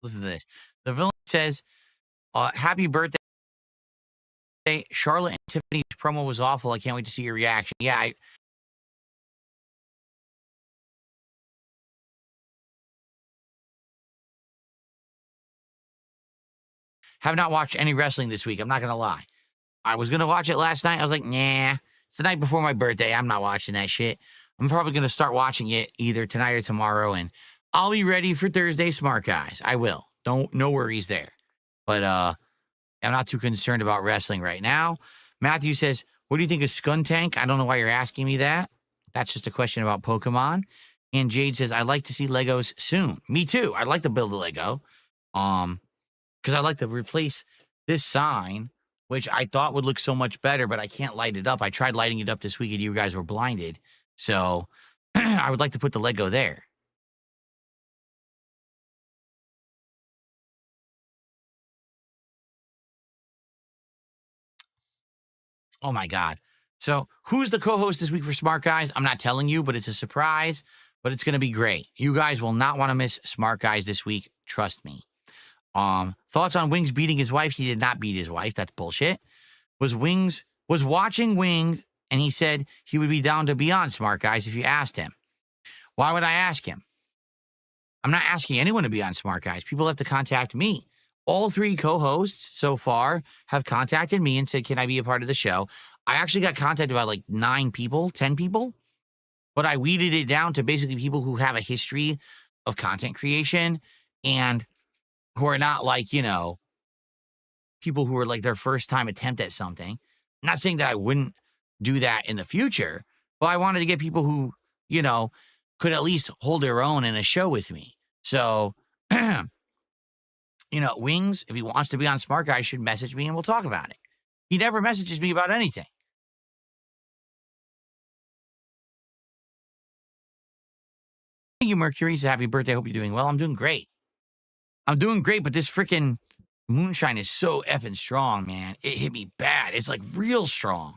[SPEAKER 1] Listen to this. The villain says, happy birthday. Charlotte and Tiffany's promo was awful. I can't wait to see your reaction. Yeah, Have not watched any wrestling this week. I'm not going to lie. I was going to watch it last night. I was like, nah, it's the night before my birthday. I'm not watching that shit. I'm probably going to start watching it either tonight or tomorrow, and I'll be ready for Thursday Smart Guys. I will. No worries there. But I'm not too concerned about wrestling right now. Matthew says, what do you think of Skuntank? I don't know why you're asking me that. That's just a question about Pokemon. And Jade says, I'd like to see Legos soon. Me too. I'd like to build a Lego. Because I'd like to replace this sign, which I thought would look so much better, but I can't light it up. I tried lighting it up this week and you guys were blinded. So I would like to put the Lego there. Oh my God. So who's the co-host this week for Smart Guys? I'm not telling you, but it's a surprise, but it's going to be great. You guys will not want to miss Smart Guys this week. Trust me. Thoughts on Wings beating his wife? He did not beat his wife. That's bullshit. Was watching Wings, and he said he would be down to be on Smart Guys if you asked him. Why would I ask him? I'm not asking anyone to be on Smart Guys. People have to contact me. All 3 co-hosts so far have contacted me and said, can I be a part of the show? I actually got contacted by like 9 people, 10 people, but I weeded it down to basically people who have a history of content creation and who are not like, people who are like their first time attempt at something. I'm not saying that I wouldn't do that in the future, but I wanted to get people who, could at least hold their own in a show with me. So, Wings, if he wants to be on Smart Guy, should message me and we'll talk about it. He never messages me about anything. Thank you, Mercury. Says, happy birthday. Hope you're doing well. I'm doing great. But this freaking Moonshine is so effing strong, man. It hit me bad. It's like real strong.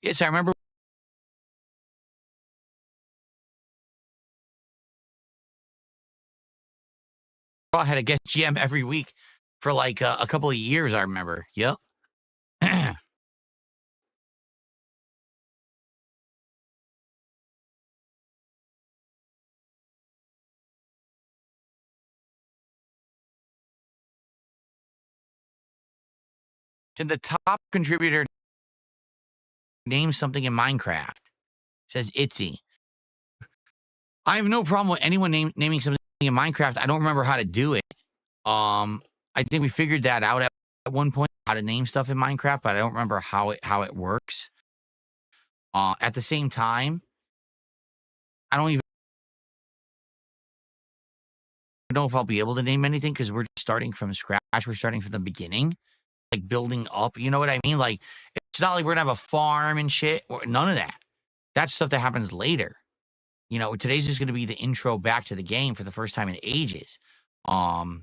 [SPEAKER 1] Yes, I remember. I had a guest GM every week for like a couple of years, I remember. Yep. Can the top contributor name something in Minecraft? Says Itzy. I have no problem with anyone naming something in Minecraft. I don't remember how to do it. I think we figured that out at one point, how to name stuff in Minecraft, but I don't remember how it works. At the same time, I don't even know if I'll be able to name anything because we're just starting from scratch. We're starting from the beginning, like building up. You know what I mean? Like, it's not like we're gonna have a farm and shit. None of that. That's stuff that happens later. Today's just gonna be the intro back to the game for the first time in ages. So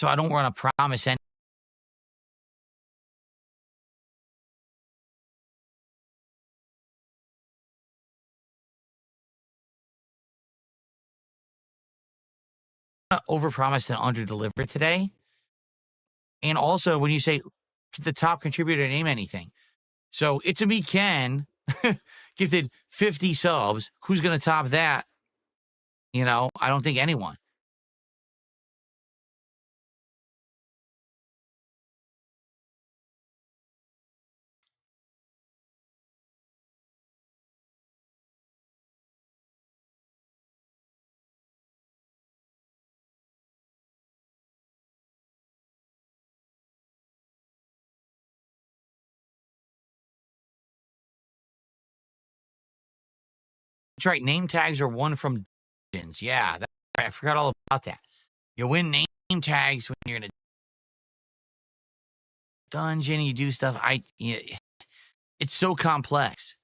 [SPEAKER 1] I don't want to promise anything. Overpromise and underdeliver today. And also, when you say the top contributor, name anything. So it's a me Ken gifted 50 subs. Who's going to top that? I don't think anyone. That's right. Name tags are won from dungeons. Yeah, I forgot all about that. You win name tags when you're in a dungeon. You do stuff. It's so complex.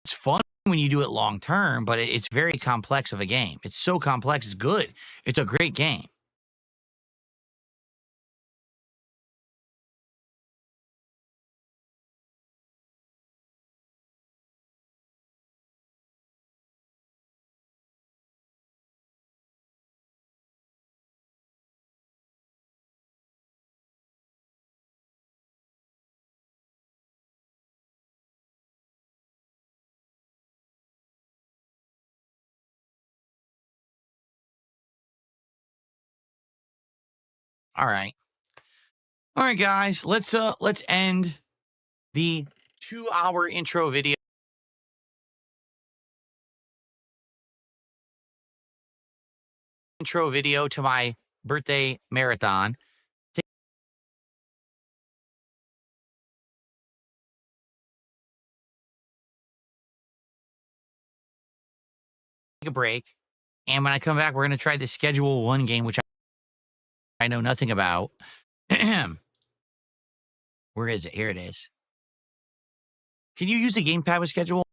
[SPEAKER 1] It's fun when you do it long term, but it's very complex of a game. It's so complex. It's good. It's a great game. All right. All right, guys. Let's end the 2-hour intro video. To my birthday marathon. Take a break. And when I come back, we're going to try the Schedule 1 game, which I know nothing about. Where is it? Here it is. Can you use the gamepad with Schedule?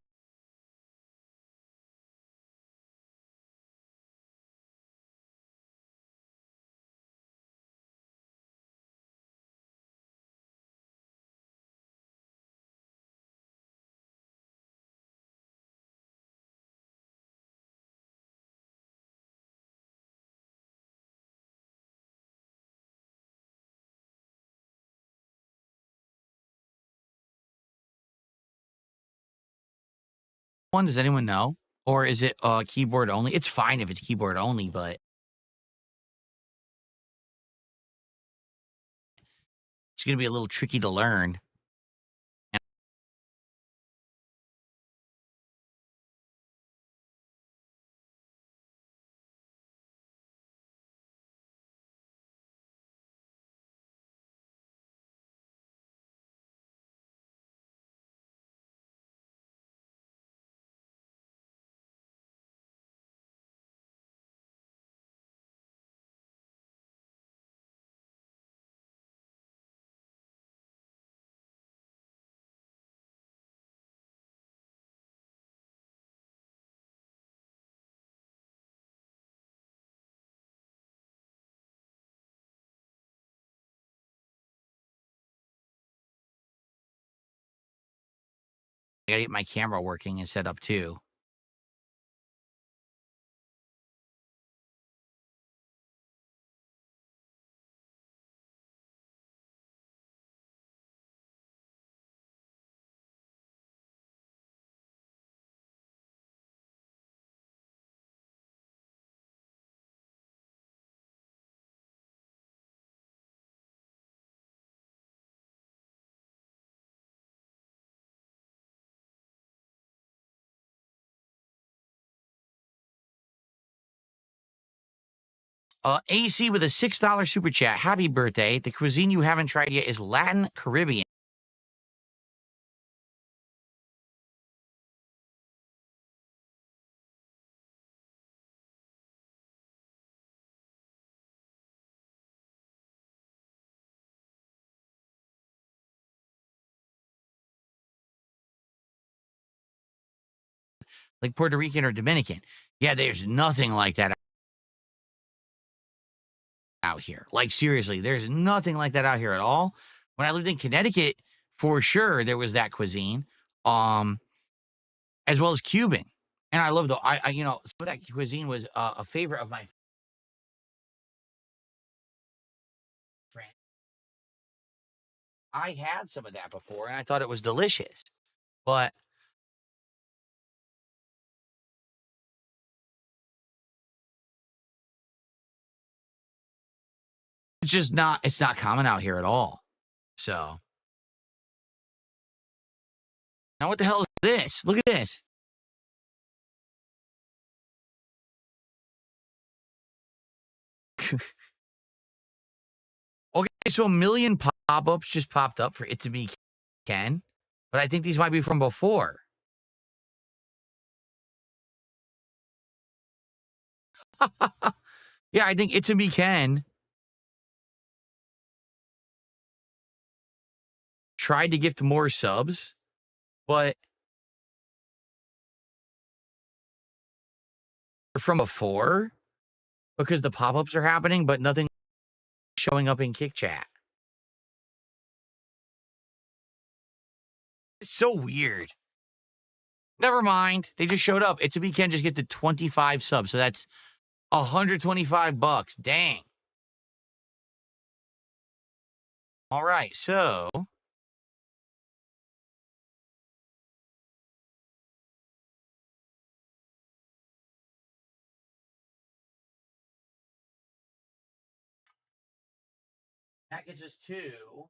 [SPEAKER 1] One, does anyone know? Or is it keyboard only? It's fine if it's keyboard only, but it's going to be a little tricky to learn. I got to get my camera working and set up too. AC with a $6 super chat. Happy birthday. The cuisine you haven't tried yet is Latin Caribbean. Like Puerto Rican or Dominican. Yeah, there's nothing like that out here. Like, seriously, there's nothing like that out here at all. When I lived in Connecticut, for sure, there was that cuisine, as well as Cuban. And I love some of that cuisine was a favorite of my friend. I had some of that before, and I thought it was delicious. But it's not common out here at all. So now what the hell is this? Look at this. Okay, so a million pop-ups just popped up for It to Be Ken, but I think these might be from before. Yeah, I think It to Be Ken tried to gift more subs, but from before because the pop-ups are happening, but nothing showing up in Kick Chat. It's so weird. Never mind. They just showed up. It's a weekend. Just get the 25 subs. So that's $125. Dang. All right. So That gets us to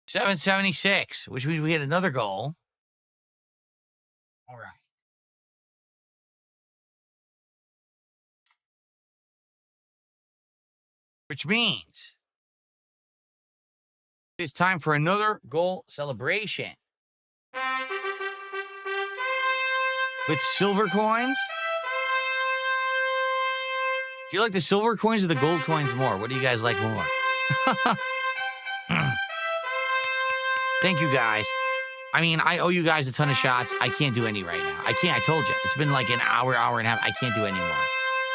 [SPEAKER 1] $776, which means we hit another goal. All right. Which means it's time for another goal celebration. With silver coins? Do you like the silver coins or the gold coins more? What do you guys like more? Thank you guys. I mean, I owe you guys a ton of shots. I can't do any right now. I can't. I told you. It's been like an hour, hour and a half. I can't do any more.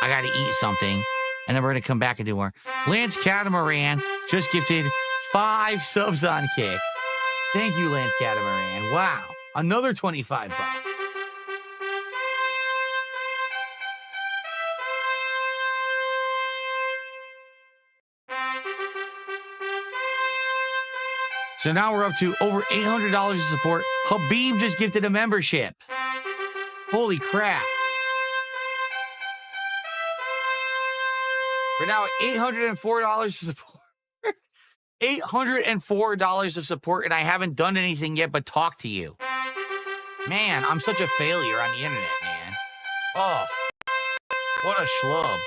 [SPEAKER 1] I got to eat something. And then we're going to come back and do more. Lance Catamaran just gifted 5 subs on Kick. Thank you, Lance Catamaran. Wow. Another 25 bucks. So now we're up to over $800 of support. Habib just gifted a membership. Holy crap. We're now at $804 of support. $804 of support, and I haven't done anything yet but talk to you. Man, I'm such a failure on the internet, man. Oh, what a schlub.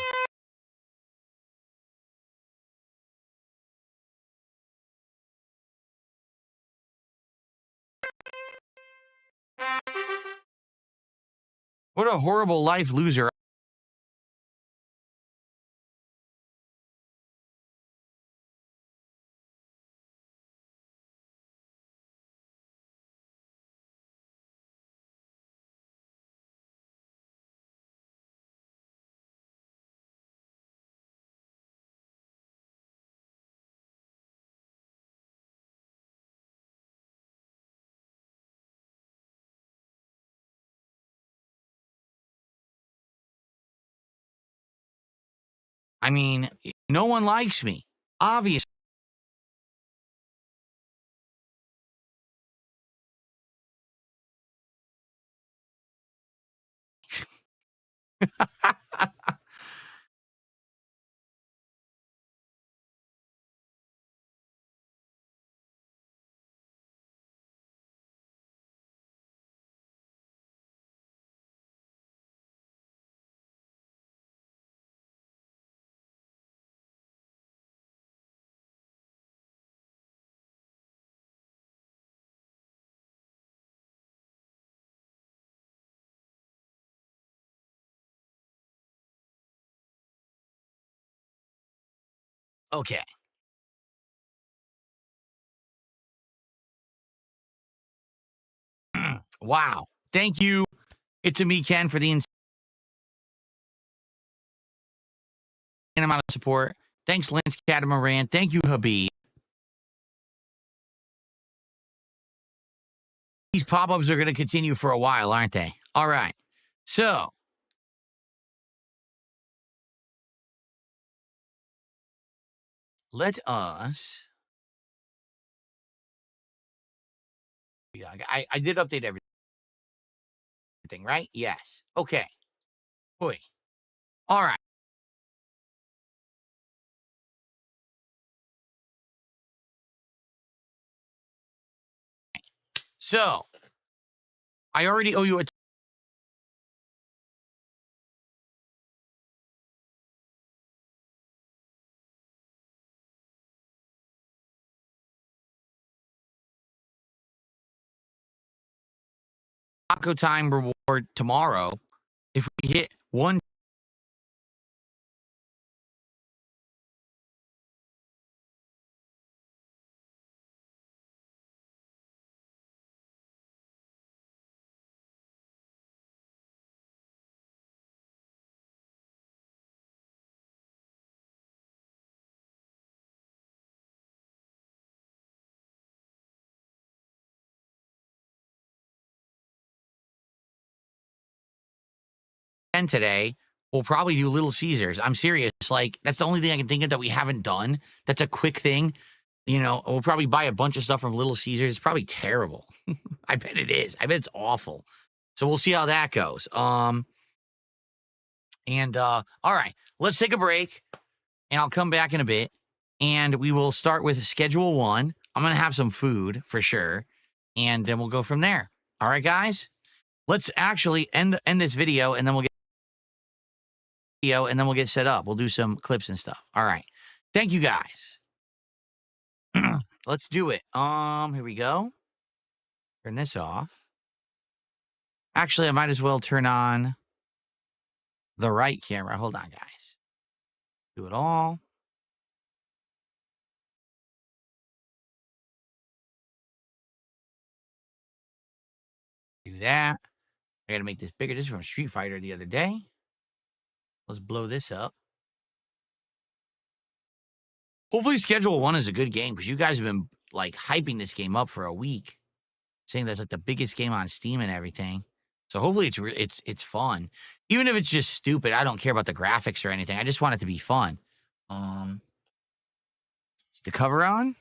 [SPEAKER 1] What a horrible life loser. I mean, no one likes me. Obviously. Okay. Wow. Thank you. It's a me, Ken, for the insane amount of support. Thanks, Lance Catamaran. Thank you, Habib. These pop-ups are going to continue for a while, aren't they? All right. So, let us... Yeah, I did update everything, right? Yes. Okay. Boy. All right. So, I already owe you a taco time reward tomorrow if we hit one today, we'll probably do Little Caesars. I'm serious. Like, that's the only thing I can think of that we haven't done. That's a quick thing. You know, we'll probably buy a bunch of stuff from Little Caesars. It's probably terrible. I bet it is. I bet it's awful. So we'll see how that goes. All right, let's take a break and I'll come back in a bit and we will start with schedule 1. I'm going to have some food for sure. And then we'll go from there. All right, guys, let's actually end this video and then we'll get set up. We'll do some clips and stuff. All right. Thank you guys. Let's do it. Here we go. Turn this off. Actually, I might as well turn on the right camera. Hold on, guys. Do it all. Do that. I got to make this bigger. This is from Street Fighter the other day. Let's blow this up. Hopefully Schedule 1 is a good game because you guys have been like hyping this game up for a week, saying that's like the biggest game on Steam and everything. So hopefully it's fun. Even if it's just stupid, I don't care about the graphics or anything. I just want it to be fun. Is the cover on?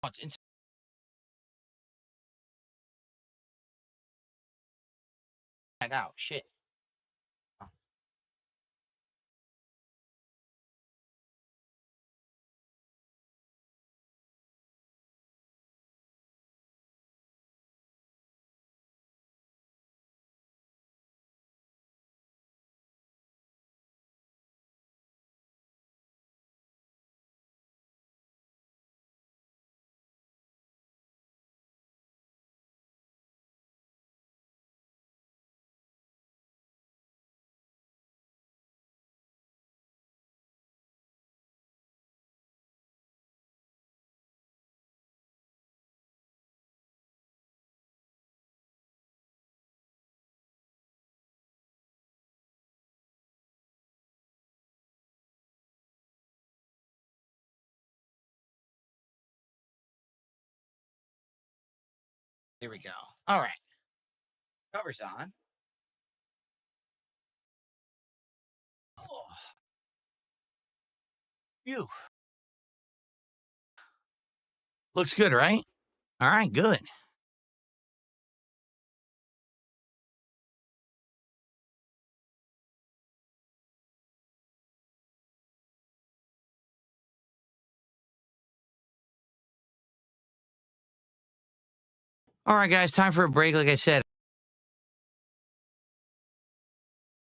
[SPEAKER 1] It's inside out. Shit. Here we go. All right. Cover's on. Oh, phew. Looks good, right? All right, good. All right, guys, time for a break. Like I said,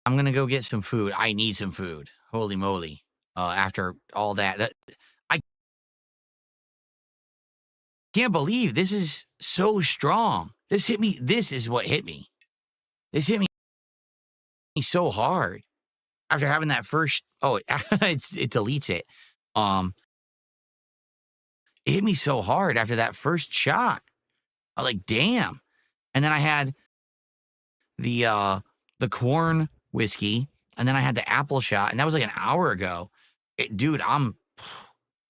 [SPEAKER 1] I'm going to go get some food. I need some food. Holy moly. After all that, I can't believe this is so strong. This hit me. This is what hit me. This hit me so hard after having that first. Oh, it deletes it. It hit me so hard after that first shot. I was like, damn. And then I had the corn whiskey, and then I had the apple shot, and that was like an hour ago. Dude, I'm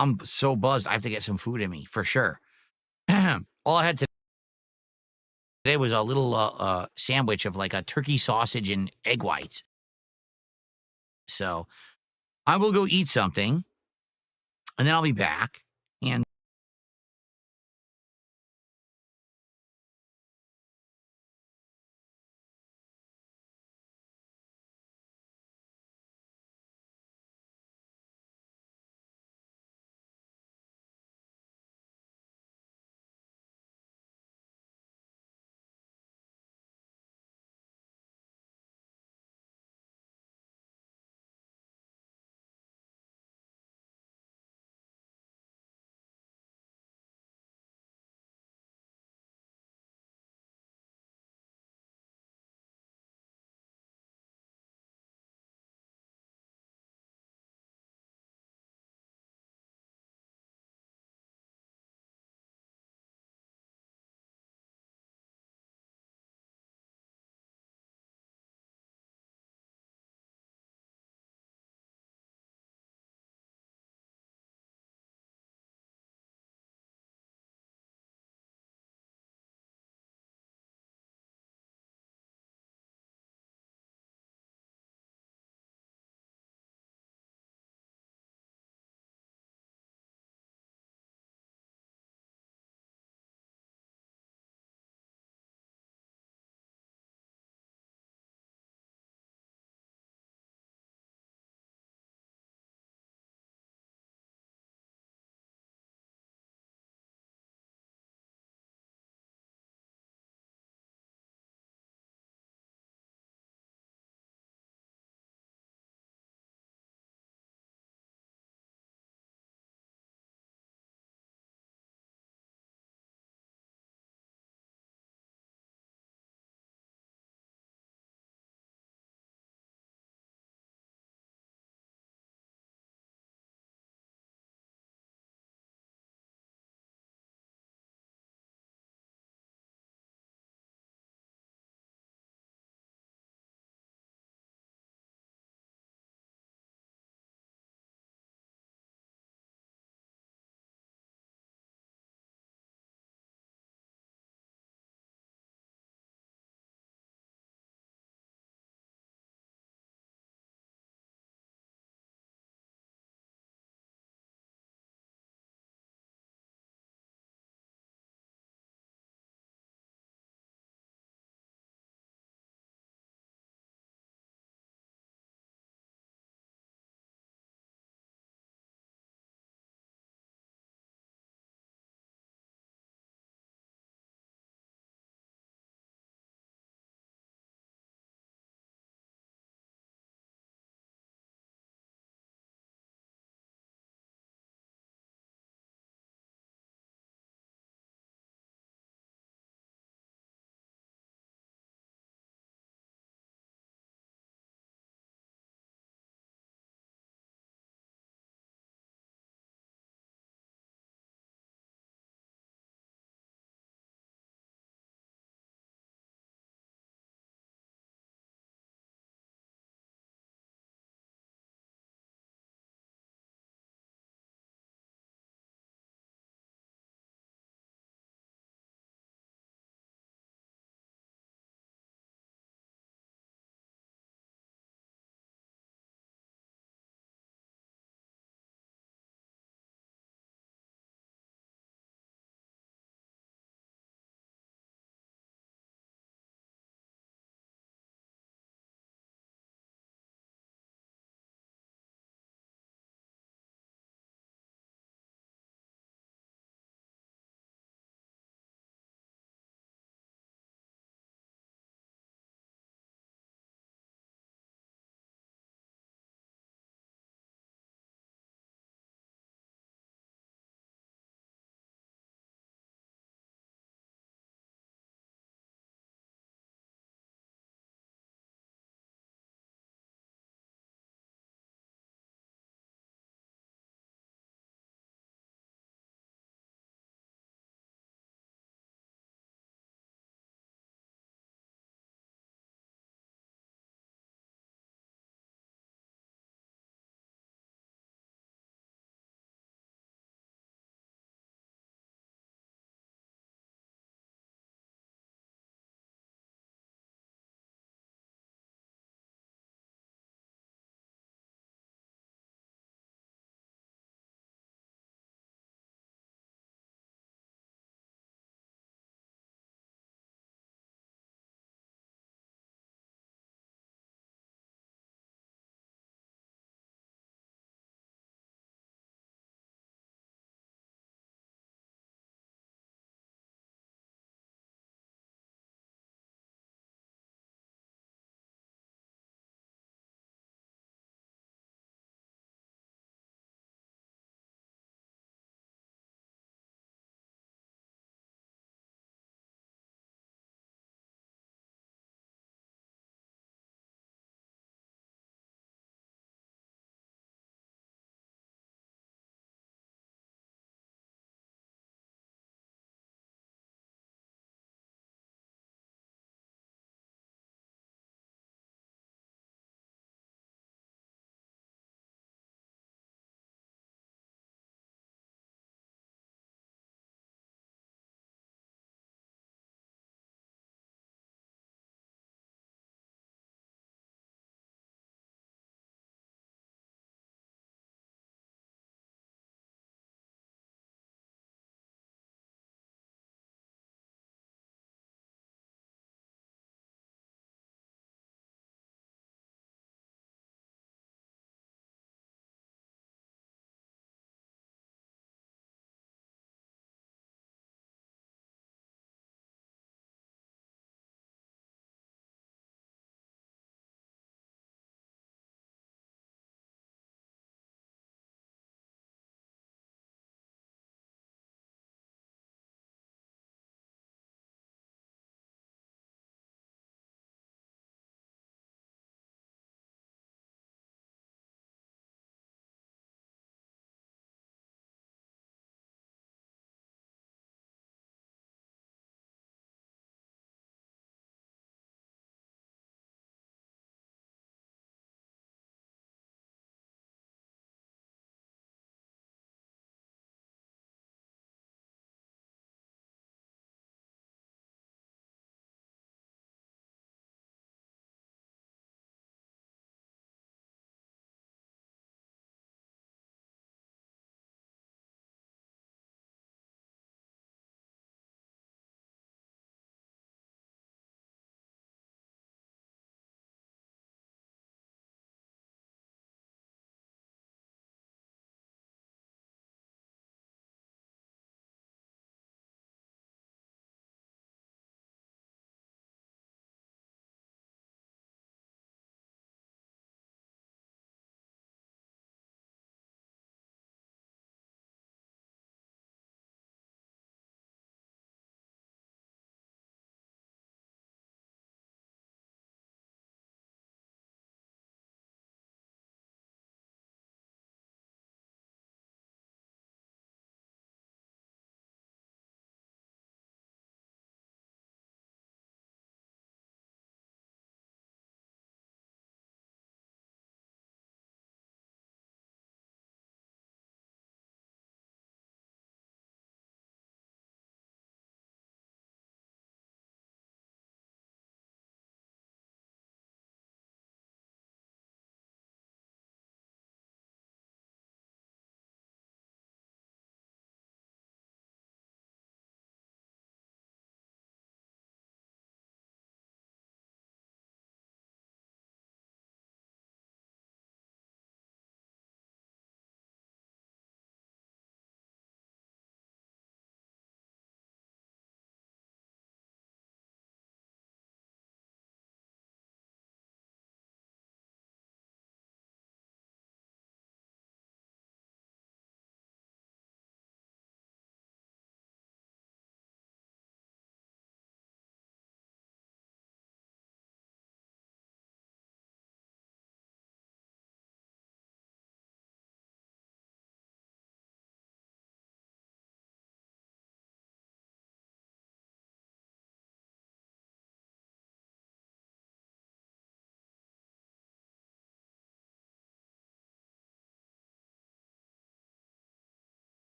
[SPEAKER 1] I'm so buzzed. I have to get some food in me for sure. All I had today was a little sandwich of like a turkey sausage and egg whites. So I will go eat something and then I'll be back. And